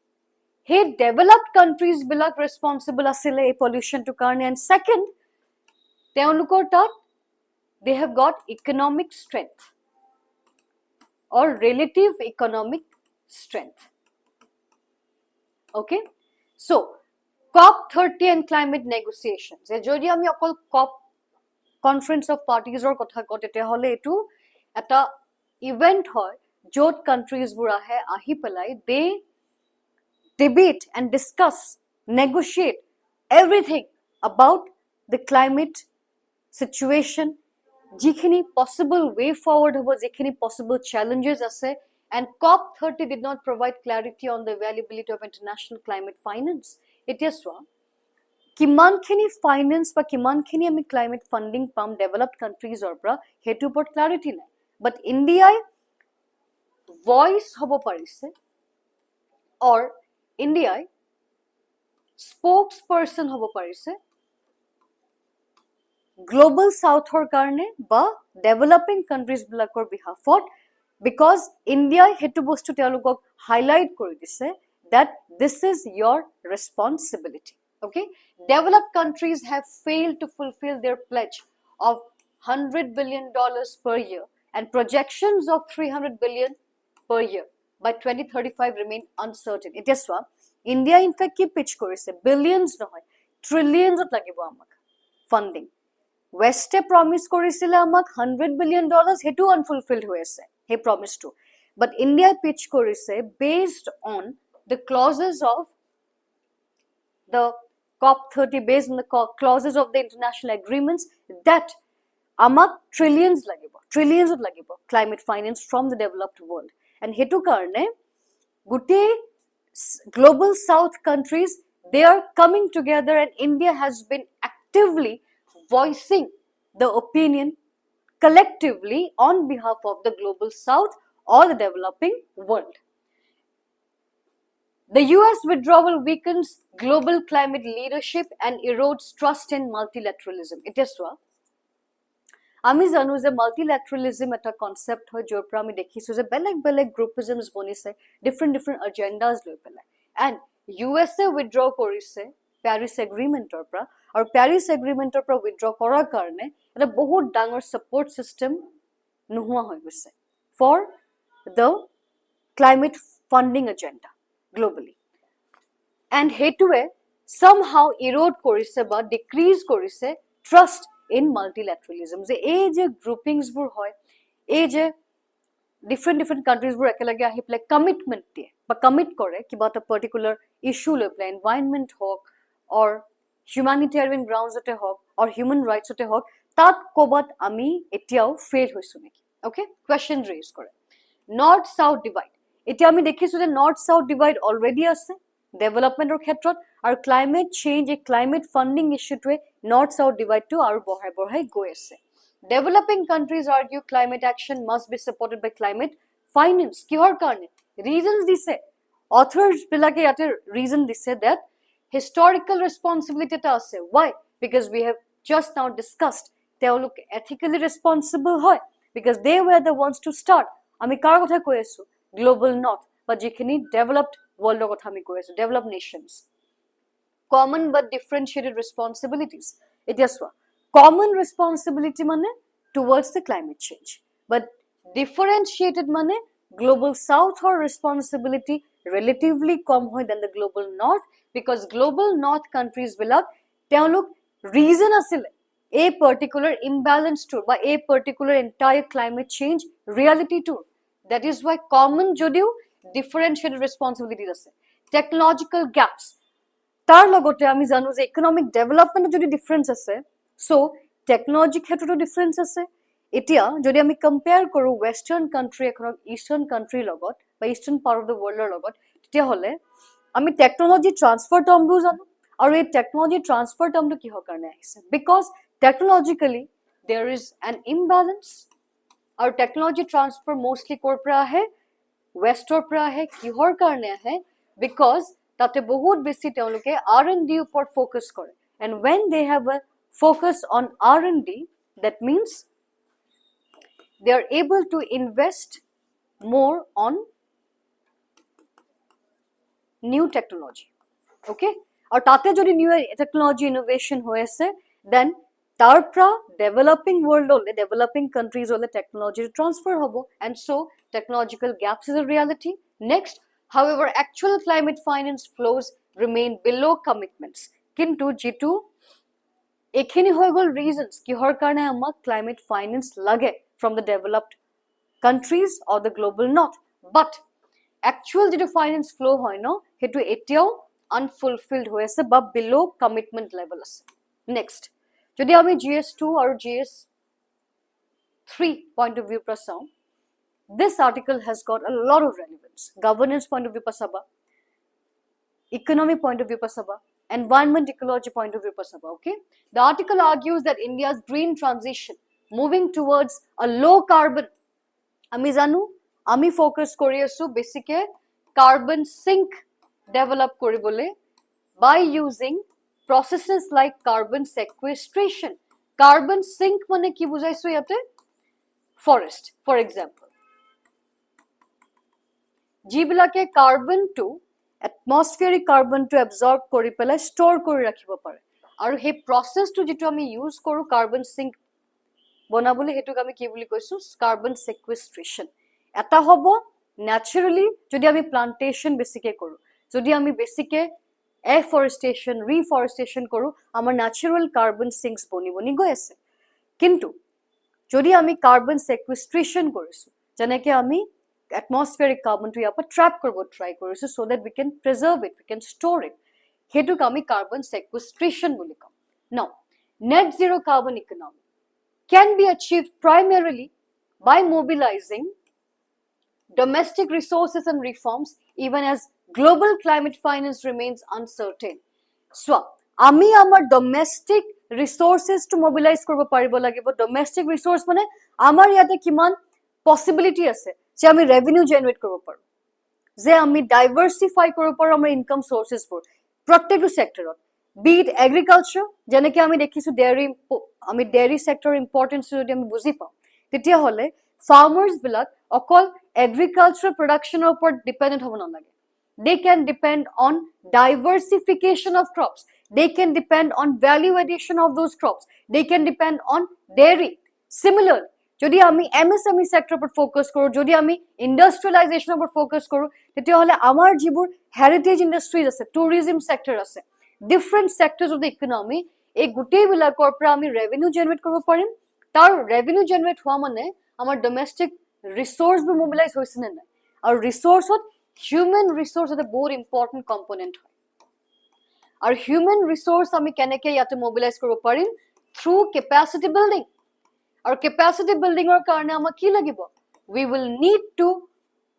hey developed countries bilak responsible asile ei pollution to karne and second teolukor tat they have got economic strength or relative economic strength okay so COP30 and climate negotiations e jodi ami okol COP conference of parties or kotha ko tetehole etu eta event hoy jot countries bur ahi pelai they debate and discuss negotiate everything about the climate situation jikhini possible way forward hobo jikhini possible challenges ase and COP30 did not provide clarity on the availability of international climate finance it is so কিমানখিনি finance বা কিমানখিনি আমি climate funding পাম developed কাণ্ট্ৰিজৰ পৰা সেইটোৰ ওপৰত ক্লাৰিটি নাই বাট ইণ্ডিয়াই ভইচ হ'ব পাৰিছে অৰ ইণ্ডিয়াই স্পোক্স পাৰ্চন হ'ব পাৰিছে গ্লোবেল সাউথৰ কাৰণে বা ডেভেলপিং কাণ্ট্ৰিজবিলাকৰ বিহাফত বিকজ ইণ্ডিয়াই সেইটো বস্তু তেওঁলোকক হাইলাইট কৰি দিছে that this is your responsibility okay developed countries have failed to fulfill their pledge of $100 billion per year and projections of $300 billion per year by 2035 remain uncertain it is why india in fact ki pitch korise billions nohoy trillions ot lagibo amak funding west e promise korisile amak $100 billion hetu unfulfilled hoy ase he promise to but india pitch korise based on the clauses of the COP30 based on the clauses of the international agreements that amak trillions of lagibo climate finance from the developed world and hetu karne gute global south countries they are coming together and India has been actively voicing the opinion collectively on behalf of the global south or the developing world The US withdrawal weakens global climate leadership and erodes trust in multilateralism. It is so. আমি জানো যে মাল্টিলেটাৰালিজম এটা concept হয় যৰ পৰা আমি দেখিছো যে বেলেগ গ্ৰুপিজমছ বনিছে ডিফাৰেণ্ট এজেন্ডাজ লৈ পেলাই এণ্ড USA উইথড্ৰ কৰিছে পেৰিছ এগ্ৰিমেণ্টৰ পৰা আৰু পেৰিছ এগ্ৰিমেণ্টৰ পৰা উইথড্ৰ কৰাৰ কাৰণে এটা বহুত ডাঙৰ ছাপোৰ্ট চিষ্টেম নোহোৱা হৈ গৈছে for the climate funding agenda globally and hetue somehow erode korise ba decrease korise trust in multilateralism je ei je groupings bur hoy ei je different countries bur ekelage ahi pele commitment die ba commit kore kiba ta particular issue le plan environment hok or humanitarian groundsতে হওক or human rightsতে হওক তাত ক'বাত আমি এতিয়াও fail হৈছো নেকি okay question raise কৰে north south divide এতিয়া আমি দেখিছো যে নৰ্থ সাউথ ডিভাইড অলৰেডি আছে ডেভেলপমেন্টৰ ক্ষেত্ৰত আৰু ক্লাইমেট চেঞ্জ এই ক্লাইমেট ফান্ডিং ইস্যুটোৱে নৰ্থ সাউথ ডিভাইডটো আৰু বঢ়াই বঢ়াই গৈ আছে developing countries argue climate action must be supported by climate finance কিহৰ কাৰণে ৰিজনছ দিছে অথৰ্ছ বিলাকে ইয়াতে ৰিজন দিছে that historical responsibility এটা আছে why because we have just now discussed তেওঁলোক ethically responsible হয় because they were the ones to start আমি কাৰ কথা কৈ আছো global north বা যিখিনি developed world ৰ কথা আমি কৈ আছো developed nations common but differentiated responsibilities এতিয়া চোৱা common responsibility মানে towards the climate change but differentiated মানে global south or responsibility relatively কম হয় than the global north because global north countries বিলাক তেওঁলোক reason আছিলে a particular imbalance to বা a particular entire climate change reality to that is why common যদিও differentiated responsibilities আছে technological gaps তাৰ লগতে আমি জানো যে ইকোনমিক ডেভেলপমেন্টৰ যদি ডিফাৰেন্স আছে সো টেকনলজি ক্ষেত্ৰতো ডিফাৰেন্স আছে এতিয়া যদি আমি কম্পেয়াৰ কৰো ওয়েস্টাৰ্ণ কান্ট্ৰি এখন ইষ্টাৰ্ণ কান্ট্ৰিৰ লগত বা ইষ্টাৰ্ণ পাৰ্ট অফ দ্য ৱৰ্ল্ডৰ লগত তেতিয়া হলে আমি টেকনলজি ট্ৰান্সফাৰ টাৰ্মটো জানো আৰু এই টেকনলজি ট্ৰান্সফাৰ টাৰ্মটো কিহৰ কাৰণে আহিছে বিকজ টেকনলজিক্যালি দেয়াৰ ইজ এন ইমবেলেন্স আৰু টেকনলজি ট্ৰান্সফাৰ মোষ্টলি ক'ৰ পৰা আহে ৱেষ্টৰ পৰা আহে কিহৰ কাৰণে আহে বিকজ তাতে বহুত বেছি তেওঁলোকে R&D ওপৰত ফোকাস কৰে and when they have a focus on R&D that means they are able to invest more on new technology okay और ताते जो new technology innovation होए से then tarpra developing world होले developing countries होले technology transfer होबो and so technological gaps is a reality next however actual climate finance flows remain below commitments kintu jitu ekhini hoy gol reasons kihor karone amak climate finance lage from the developed countries or the global north but actual jitu finance flow hoy no hetu etiao unfulfilled hoy ase ba below commitment level ase next jodi ami gs2 or gs3 point of view pra saw this article has got a lot of relevance governance point of view pa saba economic point of view pa saba environment ecology point of view pa saba okay the article argues that India's green transition moving towards a low carbon ami janu ami focus kori asu basically carbon sink develop koribole by using processes like carbon sequestration carbon sink mane ki bujaisu yate forest for example jibilake carbon to atmospheric carbon to absorb kori pela store kori rakhibo pare aru he process to jitu ami use koru carbon sink bonabole hetuk ami ki boli koisu carbon sequestration eta hobo naturally jodi ami plantation basically koru jodi ami basically afforestation reforestation koru amar natural carbon sinks boni boni goi ase kintu jodi ami carbon sequestration korisu janeke ami atmospheric carbon to yapa trap korbo try korisu so that we can preserve it we can store it hetuk ami carbon sequestration boli kom now net zero carbon economy can be achieved primarily by mobilizing domestic resources and reforms even as global climate finance remains uncertain so ami amar domestic resources to mobilize korbo paribo lagibo domestic resource mane amar yate kiman possibility ase যে আমি revenue generate করব পারো যে আমি diversify করব পারো আমাৰ income সোৰ্সেস বোৰ প্ৰত্যেকটো সেক্টৰত বিট এগ্ৰিকালচাৰ যেনেকৈ আমি দেখিছো ডেয়াৰী সেক্টৰ ইম্পৰ্টেন্স যদি আমি বুজি পাওঁ তেতিয়া হলে ফাৰ্মাৰ্স বিলাক অকল এগ্ৰিকালচাৰ প্ৰডাকচনৰ ওপৰত ডিপেন্ডেন্ট হ'ব নালাগে they can depend on diversification of crops they can depend on value addition of those crops they can depend on dairy similar যদি আমি এমএসএমই সেক্টৰৰ ওপৰত ফোকাস কৰো যদি আমি ইন্ডাষ্ট্ৰিয়েলাইজেশনৰ ওপৰত ফোকাস কৰো তেতিয়া হলে আমাৰ যিবোৰ হেৰিটেজ ইন্ডাষ্ট্ৰিজ আছে টুৰিজম সেক্টৰ আছে ডিফাৰেন্ট সেক্টৰস অফ দ্য ইকোনমি এই গুটেই বিলাকৰ পৰা আমি ৰেভিনিউ জেনাৰেট কৰিব পাৰিম তাৰ ৰেভিনিউ জেনাৰেট হোৱা মানে আমাৰ ডমেষ্টিক ৰিসোৰ্স বোৰ মোবিলাইজ হৈছে নে নাই আৰু ৰিসোৰ্সত হিউম্যান ৰিসোৰ্স এটা বহুত ইম্পৰ্টেন্ট কম্পোনেন্ট হয় আৰু হিউম্যান ৰিসোৰ্স আমি কেনেকে ইয়াতে মোবিলাইজ কৰিব পাৰিম থ্ৰু কেপাসিটি বিল্ডিং আৰু কেপাসিটি বিল্ডিংৰ কাৰণে আমাক কি লাগিব we will need to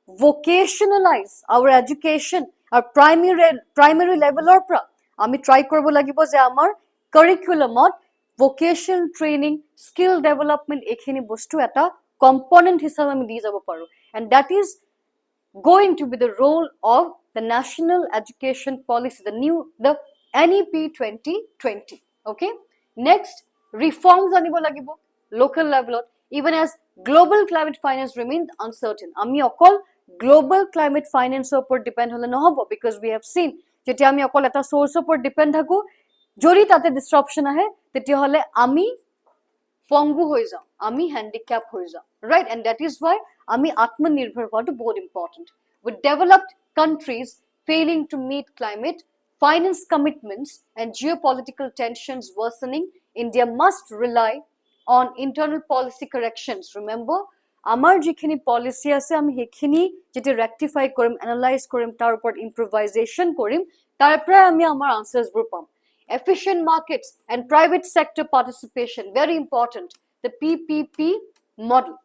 vocationalize our education our primary levelৰ পৰা আমি ট্ৰাই কৰিব লাগিব যে আমাৰ কাৰিকুলামত vocational training skill development এখিনি বস্তু এটা component হিচাপে আমি দি যাব পাৰো and that is going to be the role of the national education policy the NEP 2020 okay next reforms আনিব লাগিব local level even as global climate finance remains uncertain আমি অকল global climate finance উপর depend হলে নহব because we have seen যেতিয়া আমি অকল এটা source উপর depend থাকো যদি তাতে disruption আহে তেতিয়া হলে আমি পঙ্গু হৈ যাও আমি হ্যান্ডিক্যাপ হৈ যাও right and that is why আমি আত্মনির্ভর হওয়াটা বহুত important with developed countries failing to meet climate finance commitments and geopolitical tensions worsening India must rely on internal policy corrections remember আমার যেখিনি policy আছে আমি হেখিনি যেটা rectify কৰিম analyze কৰিম তাৰ ওপৰত improvisation কৰিম তাৰ পৰা আমি আমাৰ answers বোৰ পাম efficient markets and private sector participation very important the PPP model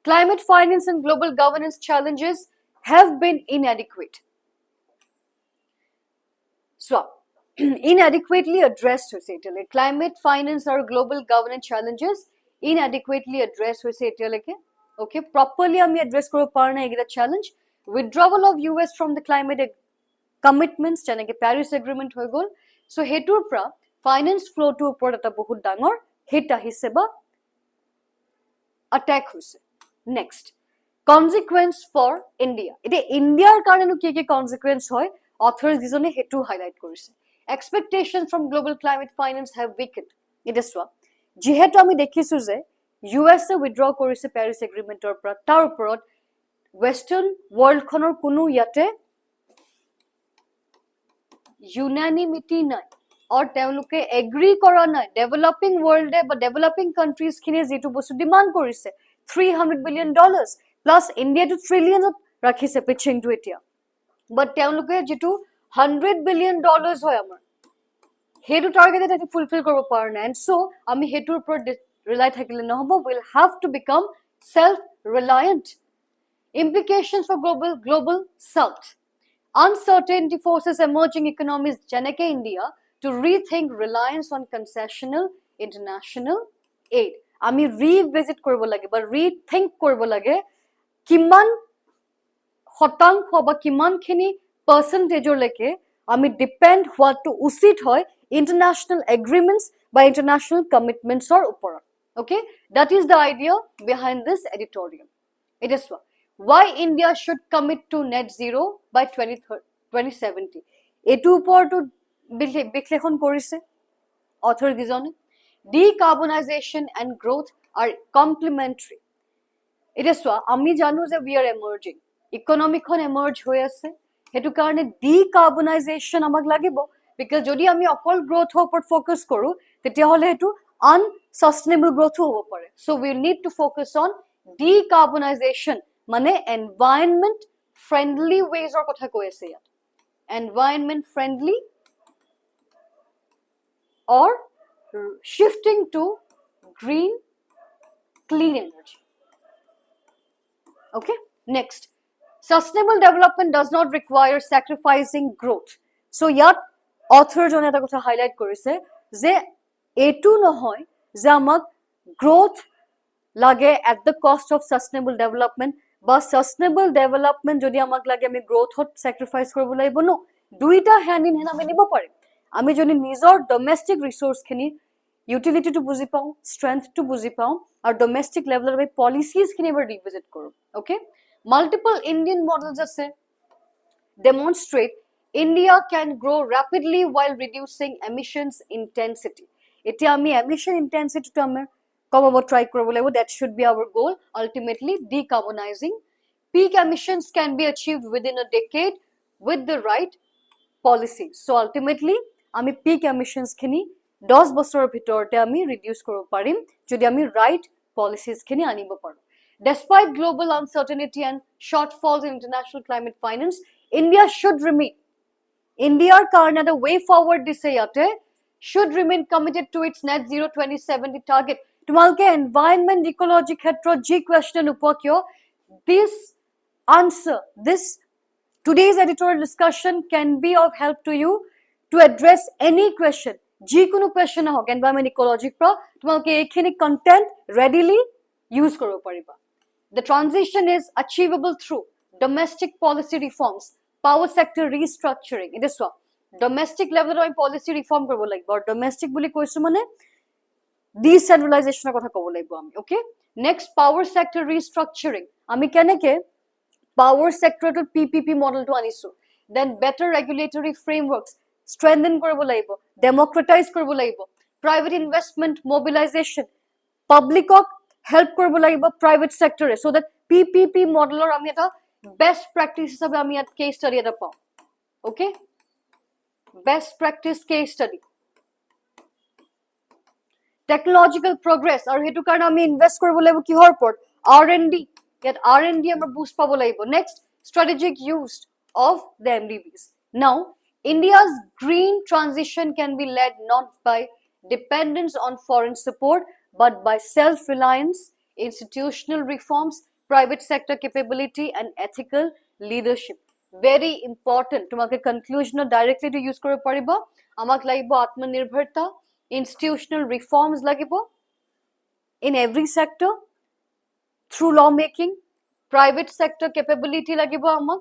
climate finance and global governance challenges have been inadequate so inadequately addressed hoise etale climate finance or global governance challenges inadequately addressed hoise etale okay properly ami address koribo parna egita challenge withdrawal of US from the climate commitments janake Paris agreement hoy gol so hetur pra finance flow to upor eta bahut dangor hit ahise ba attack hoise next consequence for India ite Indiar karone ki consequence hoy authors gijone hetu highlight korise expectations from global climate finance have weakened it is so jehetu ami dekhisu je US withdraw korise Paris agreement or pra tar uporot western world khonor kunu yate unanimity nai or তেওঁলোকে agree কৰা নাই developing world বা developing countries খিনি যেটো বস্তু demand কৰিছে $300 billion plus India to trillion ৰাখিছে pitching to এতিয়া but তেওঁলোকে যেটো $100 billion হয় আমাৰ হেতু টাৰ্গেট এটা ফুলফিল কৰিব পাৰা নাই and so আমি হেতুৰ ওপৰত rely থাকিলে নহব will have to become self reliant implications for global south uncertainty forces emerging economies janake India to rethink reliance on concessional international aid ami revisit koribo lage ba rethink koribo lage kiman শতাংশ বা কিমান খিনি পাৰ্সেন্টেজৰ লৈকে আমি depend হোৱাটো উচিত হয় international agreements বা international commitments or ওপৰত okay that is the idea behind this editorial it is why India should commit to net zero by 2070 etu oporto বিশ্লেষণ কৰিছে author gijone decarbonization and growth are complementary it is ami janu je we are emerging economic kon emerge hoy ase hetu karone decarbonization amak lagibo because jodi ami okol growth opor focus koru tetia hole hetu unsustainable growth hobo pare so we need to focus on decarbonization mane environment friendly ways or kotha koi ase yat environment friendly or shifting to green clean energy okay next sustainable development does not require sacrificing growth so yat author jone eta kotha highlight korise je etu nohoy je amak growth lage at the cost of sustainable development ba sustainable development jodi amak lage ami growth hot sacrifice koribo laibo no duita hand in hand ami nibo pare আমি যদি নিজৰ domestic resource খিনি utility two বুজি পাও স্ট্ৰেংথ two বুজি পাও আৰু domestic লেভেলৰ বাই পলিসিজ খিনি এবাৰ ৰিভিজিট কৰো ওকে মাল্টিপল ইন্ডিয়ান মডেলস আছে demonstrate India can grow rapidly while reducing emissions intensity এতিয়া আমি emission intensity to আমাৰ কমাব ট্ৰাই কৰিব লাগিব that should be our goal ultimately decarbonizing peak emissions can be achieved within a decade with the right policy so ultimately আমি peak emissions খিনি 10 বছৰৰ ভিতৰতে আমি ৰিডিউস কৰিব পাৰিম যদি আমি right policies খিনি আনিব পাৰো despite global uncertainty and shortfalls in international climate finance India should remain Indiaৰ কাৰণে এটা way forward দিছে ইয়াতে should remain committed to its net zero 2070 target. তোমালোকে environment ecology ক্ষেত্ৰত যি question নোপোৱা কিয়, this answer, this today's editorial discussion can be of help to you to address any question. যিকোনো question হওক environment ecology পৰা তোমালোকে এইখিনি content readily use কৰিব পাৰিবা. The transition is achievable through domestic policy reforms, power sector restructuring. It is what domestic level of policy reform korbo lagbo. Or domestic boli koisu mane decentralization kotha kobo lagbo ami. Okay. Next, power sector restructuring. Ami keneke power sector to PPP model to anisu. Then better regulatory frameworks strengthen korbo lagbo, democratize korbo lagbo. Private investment mobilization, public help korbo lagbo private sector so that PPP model or ami eta best practice hisabe ami at case study eta pao. Okay, best practice case study. Technological progress aru hetu karone ami invest koribo laibo kihor por R&D. Yet R&D amar boost pabo laibo. Next, strategic use of the MDBs. Now India's green transition can be led not by dependence on foreign support but by self-reliance, institutional reforms, private sector capability and ethical leadership. Very important. Tomake conclusion directly to use kore pariba. Amak laibo atmanirbharta, institutional reforms lagibo in every sector through lawmaking, private sector capability lagibo amak.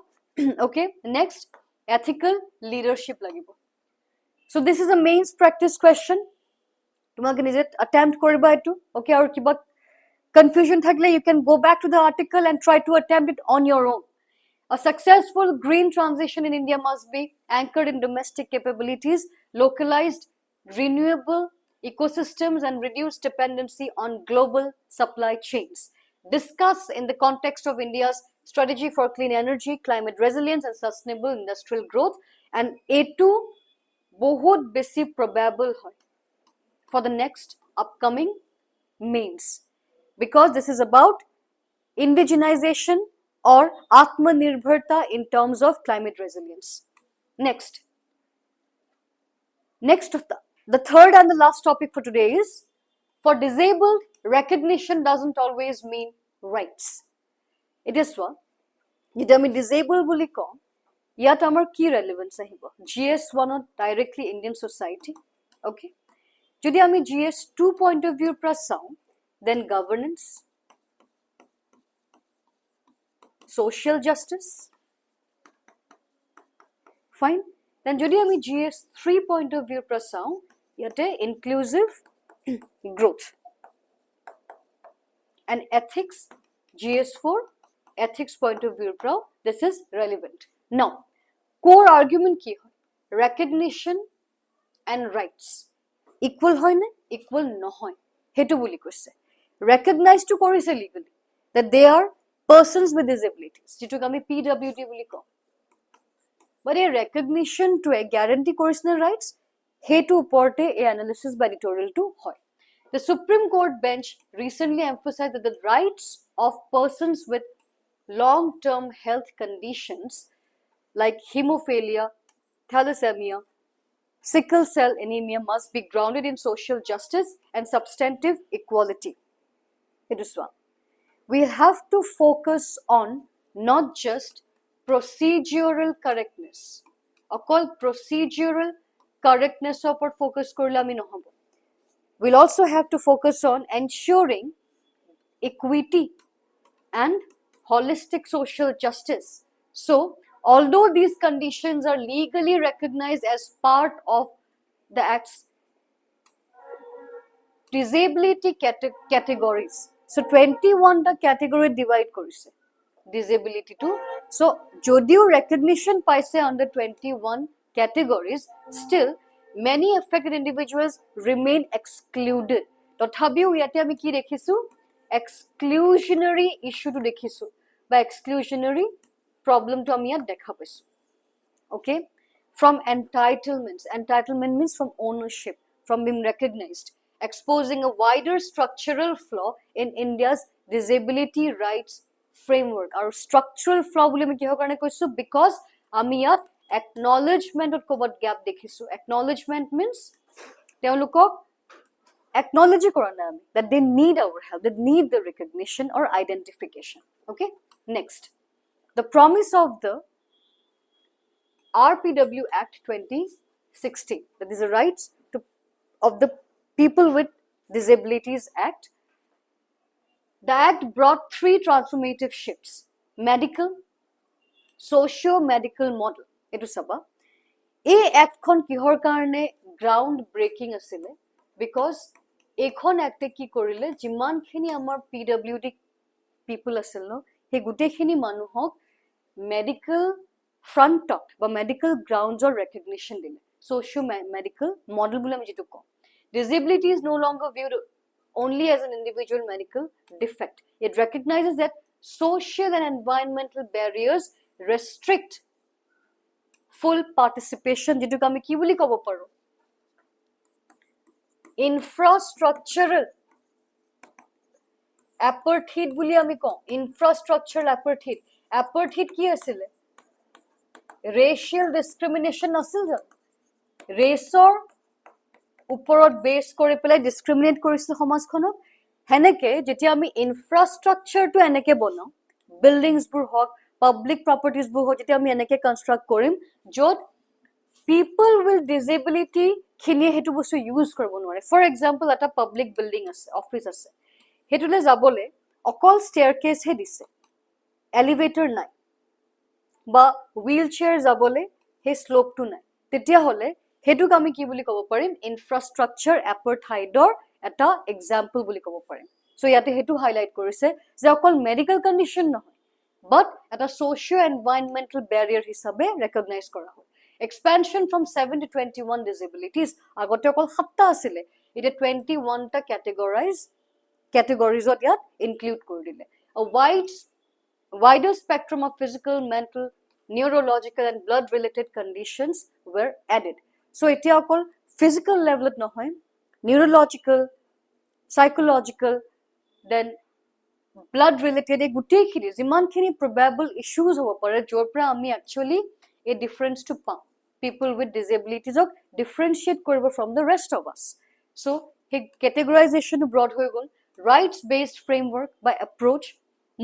Okay. Next, ethical leadership lagibo. So this is a mains practice question. Tomake nije attempt koriba etu. Okay, aru kiba confusion thakle you can go back to the article and try to attempt it on your own. A successful green transition in India must be anchored in domestic capabilities, localized renewable ecosystems and reduced dependency on global supply chains. Discuss in the context of India's strategy for clean energy, climate resilience and sustainable industrial growth, and A2 bahut besi probable hoy for the next upcoming mains, because this is about indigenization or atmanirbharta in terms of climate resilience. Next, the third and the last topic for today is, for disabled, recognition doesn't always mean rights. It is what jodi ami disabled boli ko yat amar ki relevance ahibo GS1 directly Indian society. Okay, jodi ami GS2 point of view pra sao, then governance, social justice, fine. Then jodi ami GS3 point of view pra sao, yate inclusive growth and ethics, GS4 ethics point of view pra this is relevant. Now core argument ki hoy, recognition and rights equal hoy na equal nohoy hetu boli koise. Recognize to korise legally that they are persons with disabilities, jituk ami PWD boli ko, but a recognition to a guarantee personal rights hetu uporte a analysis by editorial to hoy. The Supreme Court bench recently emphasized that the rights of persons with long-term health conditions like hemophilia, thalassemia, sickle cell anemia must be grounded in social justice and substantive equality. It is one. We have to focus on not just procedural correctness. Okol procedural correctness upor focus korle ami nohobo. We'll also have to focus on ensuring equity and holistic social justice. So, although these conditions are legally recognized as part of the Act's disability categories, so 21 the category divide korise disability to. So, jodio recognition paise under 21 categories, still many affected individuals remain excluded. Tothabio yate ami ki dekhisu, exclusionary issue to dekhisu ba exclusionary problem to ami yat dekha paisu. Okay, from entitlements, entitlement means from ownership, from being recognized, exposing a wider structural flaw in India's disability rights framework. Our structural flaw boli ami kihor karone koisu, because ami yat acknowledgement ক'বাত gap দেখিছো acknowledgement means তেওঁলোকক acknowledge কৰা নাই আমি that they need our help, they need the recognition or identification. Okay, next, the promise of the RPW Act 2016, that is the rights of the people with disabilities act. The act brought 3 transformative shifts: medical, socio-medical model. Etu saba এই এক্টখন কিহৰ কাৰণে ground breaking আছিলে because এইখন এক্টে কি কৰিলে যিমানখিনি আমাৰ PWD পিপল আছিল ন সেই গোটেইখিনি মানুহক মেডিকেল ফ্ৰণ্টত বা মেডিকেল গ্ৰাউণ্ডছৰ ৰেকগনিশ্যন দিলে সোচিও মেডিকেল মডেল বুলি আমি যেটো কওঁ disability is no longer viewed only as an individual medical defect. It recognizes that social and environmental barriers restrict full participation যেটোক আমি কি বুলি ক'ব পাৰো infrastructural apartheid বুলি আমি কওঁ infrastructural apartheid কি আছিল racial discrimination আছিল জানো ৰেচৰ ওপৰত বেস কৰি পেলাই ডিসক্ৰিমিনেট কৰিছিল সমাজখনক হেনেকে যেতিয়া আমি ইনফ্ৰাষ্ট্ৰাকচাৰটো এনেকে বনাও বিল্ডিংছ বোৰ হক পাব্লিক প্ৰপাৰ্টিজ বোৰ হক যেতিয়া আমি এনেকে কনস্ট্ৰাক্ট কৰিম যত পিপল উইথ ডিসেবিলিটি খিনিয়ে হেতু বস্তু ইউজ কৰিব নোৱাৰে ফৰ এক্সাম্পল এটা পাব্লিক বিল্ডিং আছে অফিস আছে হেতুলে যাবলে অকল ষ্টেয়াৰকেছ হে দিছে এলিভেটৰ নাই বা হুইল চেয়াৰ যাবলে হে স্লোপটো নাই তেতিয়া হলে হেতুক আমি কি বুলি ক'ব পাৰিম ইনফ্ৰাষ্ট্ৰাকচাৰ এপাৰথাইডৰ এটা এক্সাম্পল বুলি ক'ব পাৰিম সো ইয়াতে হেতু হাইলাইট কৰিছে যে অকল মেডিকেল কন্ডিশন নহয় বাট এটা সোশিও এনভায়ৰনমেন্টাল ব্যাৰিয়াৰ হিচাপে ৰেকগনাইজ কৰা হয় expansion from 7 to 21 disabilities আগতে অকল 7টা আছিল এটা 21 টা categories ত ইয়াত ইনক্লুড কৰি দিলে a wider spectrum of physical mental neurological and blood related conditions were added so এতিয়া অকল physical level নহয় neurological psychological then blood related গুটেইখিনি যিমানখিনি probable issues হ'ব পাৰে যৰ পৰা আমি actually a difference to people with disabilities of differentiate koribo from the rest of us so he categorization broad hoy gol rights based framework by approach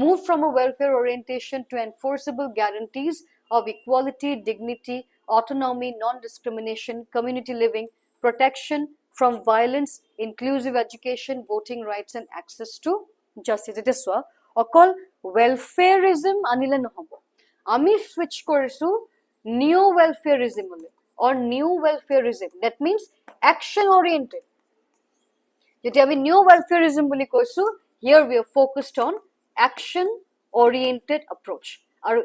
move from a welfare orientation to enforceable guarantees of equality dignity autonomy non discrimination community living protection from violence inclusive education voting rights and access to justice it is so okol welfareism anile nohobo ami switch korisu new welfareism or new welfareism that means action oriented jeti ami new welfareism boli koisu here we are focused on action oriented approach aru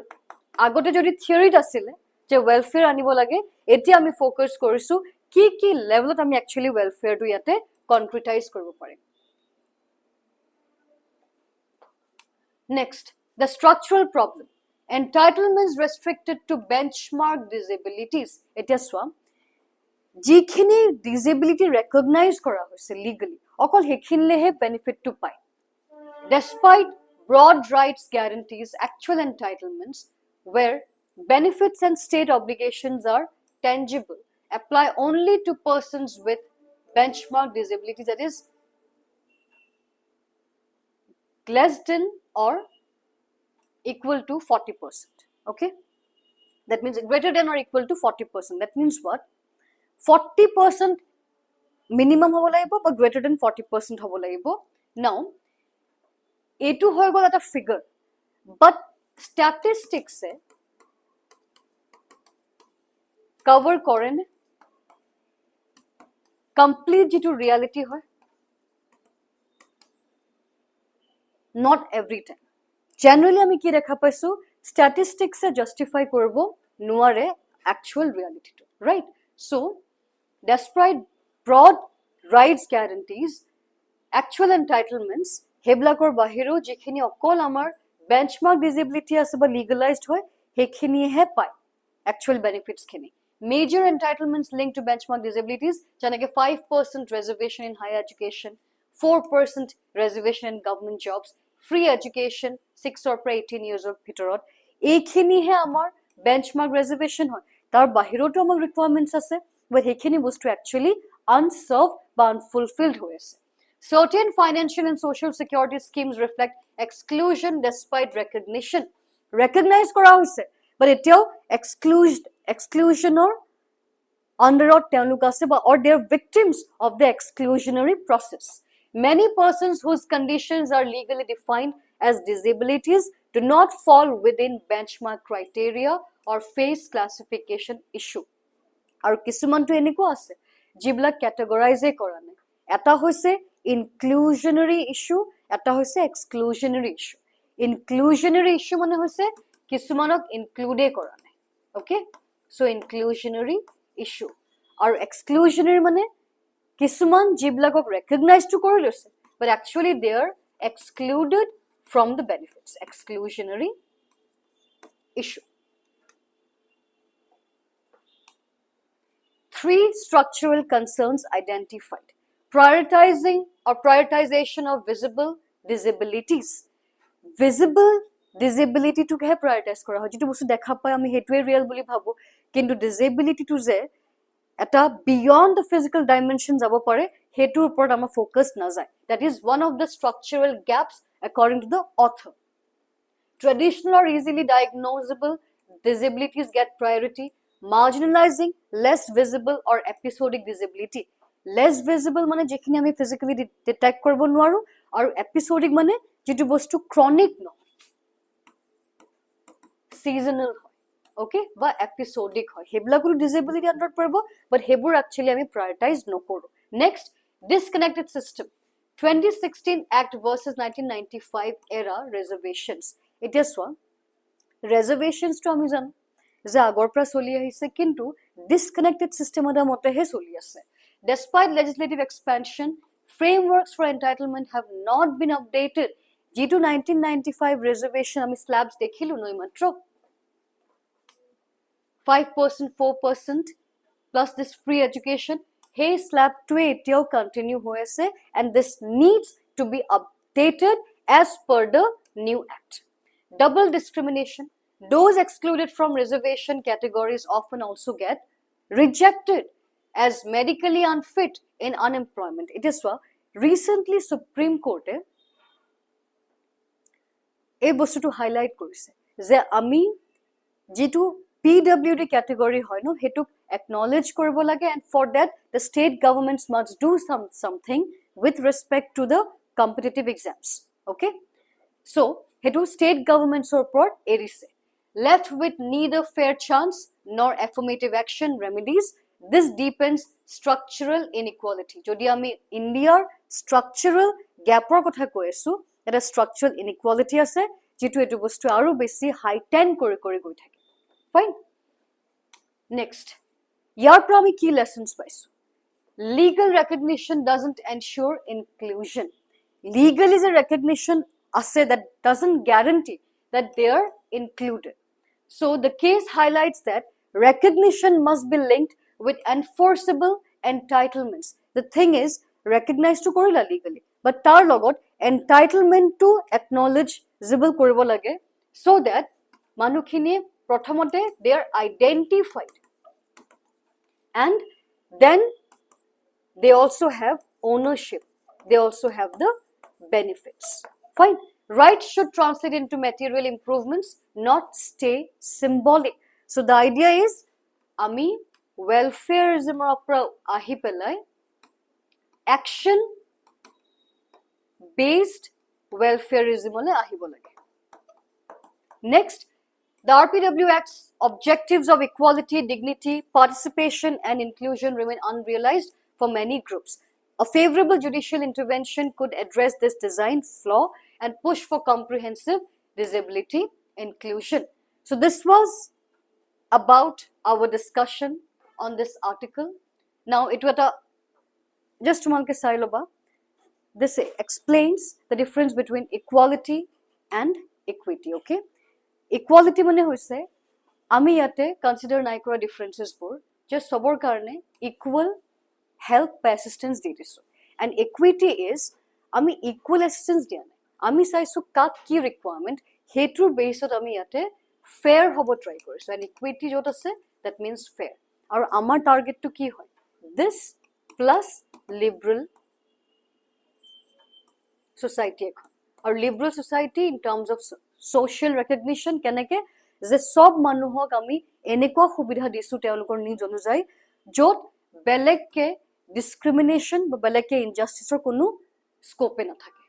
agote jodi theory asile je welfare anibo lage eti ami focus korisu ki level ot ami actually welfare tu yate concretize koribo parim next the structural problem entitlements restricted to benchmark disabilities etia swa jikhini disability recognize kora hoise legally okol hekhinle he benefit to pai despite broad rights guarantees actual entitlements where benefits and state obligations are tangible apply only to persons with benchmark disabilities that is less than or equal to 40%. Okay, that means greater than or equal to 40%. That means what? 40% minimum hobo lagibo but greater than 40% hobo lagibo. Now etu hoy gol eta figure but statistics se cover kore ne complete jitu reality hoy not every time generally আমি কি দেখা পাইছো statistics এ justify করব নোয়ারে actual reality to right so despite broad rights guarantees actual entitlements হেবলাকৰ বাহিৰো যেখিনি অকল আমাৰ benchmark disability আছে বা legalized হয় হেখিনি হে পায় actual benefits খিনি major entitlements linked to benchmark disabilities janake 5% reservation in higher education 4% reservation in government jobs free education 6 or 18 years of ভিতৰত এইখিনি হে আমাৰ benchmark reservation হয় তাৰ বাহিৰতো আমাৰ ৰিকুৱাৰমেণ্টছ আছে বাট সেইখিনি বস্তু একচুৱেলি আনসাৰ্ভ বা আনফুলফিল্ড হৈ আছে Certain financial and social security schemes reflect exclusion despite recognition. Recognize kora hoise, but etio exclusionor underot teluk ase ba or they are victims of the exclusionary process. Many persons whose conditions are legally defined as disabilities do not fall within benchmark criteria or face classification issue. Aru kisuman to eniko ase, jibla categorize kora nai. Eta hoise inclusionary issue, eta hoise exclusionary issue. Inclusionary issue mane hoise kisumanok include kora nai. Okay? So inclusionary issue. Aru exclusionary mane kisuman jiblakok recognize to kori loise, but actually they are excluded from the benefits. Exclusionary issue. 3 structural concerns identified. Prioritization of visible disabilities. Visible disability to ke prioritize kora hoy jitu bostu dekha pai ami hetue real boli bhabo kintu disability to je eta beyond the physical dimension jabo pare hetur upor amar focus na jay. That is one of the structural gaps according to the author. Traditional or easily diagnosable disabilities get priority. Marginalizing less visible or episodic disability. Less visible mane jekhini ami physically detect korbo noaru aru episodic mane jitu bostu chronic no seasonal hoy okay ba episodic hoy heblagu disability under porbo but hebur actually ami prioritize no koru. Next, disconnected system. 2016 Act versus 1995 era reservations. It is one reservations to ami jano যে আগৰ পৰা চলি আহিছে কিন্তু disconnected system এটা মতেহে চলি আছে. Despite legislative expansion, frameworks for entitlement have not been updated. G2 1995 reservation ami slabs dekhilu noi matro 5%, 4% plus this free education. Hey slab to etio continue hoi ase and this needs to be updated as per the new act. Double discrimination. Those excluded from reservation categories often also get rejected as medically unfit in unemployment. It is why recently Supreme Court এই বস্তুটো highlight কৰিছে যে আমি যেটো PWD category হয় no Hetuk acknowledge কৰিব লাগে and for that the state governments must do something with respect to the competitive exams. Okay? So, hetu state governments report erise. Left with neither fair chance nor affirmative action remedies, this deepens structural inequality. Jodi ami India's structural gap or kotha koi asu, eta structural inequality ase, jitu etu bostu aru besi heighten kori goi thake. Fine. Next, yar pra ami ki lessons paisu. Legal recognition doesn't ensure inclusion. Legal is a recognition ase that doesn't guarantee that they are included. So the case highlights that recognition must be linked with enforceable entitlements. The thing is, recognize to korila legally, but tar logot entitlement to acknowledgeable koribo lage so that manukhini prothomote they are identified and then they also have ownership. They also have the benefits. Fine. Rights should translate into material improvements, not stay symbolic. So the idea is, ami welfareism opera ahi pelai action based welfareism ole ahi bolage. Next, the RPW Act's objectives of equality, dignity, participation and inclusion remain unrealized for many groups. A favorable judicial intervention could address this design flaw and push for comprehensive disability inclusion. So this was about our discussion on this article. Now it was just tumalke sailoba. This explains the difference between equality and equity. Okay, equality mane hoise ami yate consider nai kora differences bor just sobor karone equal help by assistance di disu, and equity is ami equal assistance dia nai ami saisu kak ki requirement hetur based on ami yate fair hobo try korisu, and equity jot ase that means fair. আৰু আমাৰ টাৰ্গেটটো কি হয়? This plus liberal society এখন। আৰু liberal society in terms of social recognition কেনেকে যে সব মানুহক আমি এনেকুৱা সুবিধা দিছো তেওঁলোকৰ নিজ অনুযায়ী য'ত বেলেগকে discrimination বা বেলেগকে injusticeৰ কোনো স্কোপে নাথাকে।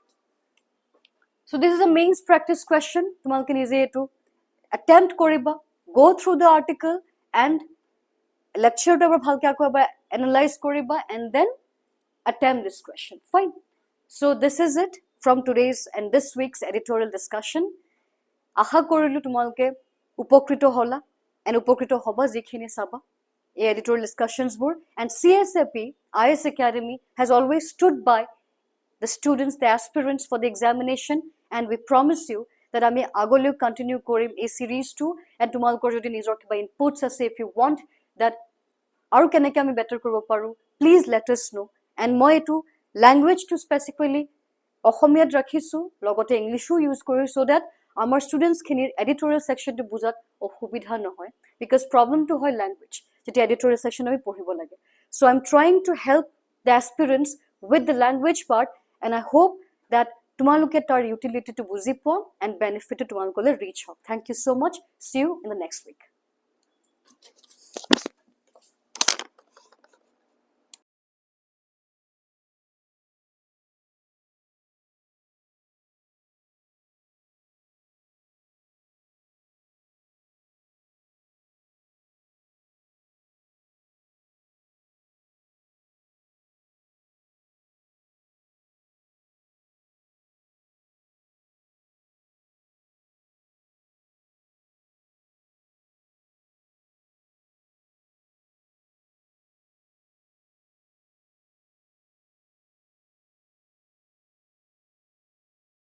So this is a mains practice question. তোমালোকে নিজে এইটো attempt কৰিবা, go through the article and lecture টো ভালকে আকৌ এবাৰ analyze কৰিবা and then attempt this question. Fine. So this is it from today's and this week's editorial discussion. আশা কৰিলো তোমালোকে উপকৃত হলা and উপকৃত হবা যিখিনি চাবা এই editorial discussions বোৰ, and CSAP IS Academy has always stood by the students, the aspirants for the examination, and we promise you that আমি আগলৈও continue কৰিম এই series টো, and তোমালোকৰ যদি নিজৰ কিবা inputs আছে, if you want that আৰু কেনেকৈ আমি better কৰিব পাৰো, please let us know. And মই এইটো language টো specifically অসমীয়াত ৰাখিছো, লগতে ইংলিছো ইউজ কৰিছো, so that আমাৰ students খিনিৰ editorial section টো বুজাত অসুবিধা নহয়, because problem টো হয় language, যেতিয়া editorial section আমি পঢ়িব লাগে. So I'm trying to help the aspirants with the language part, and I hope that তোমালোকে তাৰ utility টো বুজি পোৱা and benefit টো তোমালোকলৈ reach হওক. Thank you so much. See you in the next week.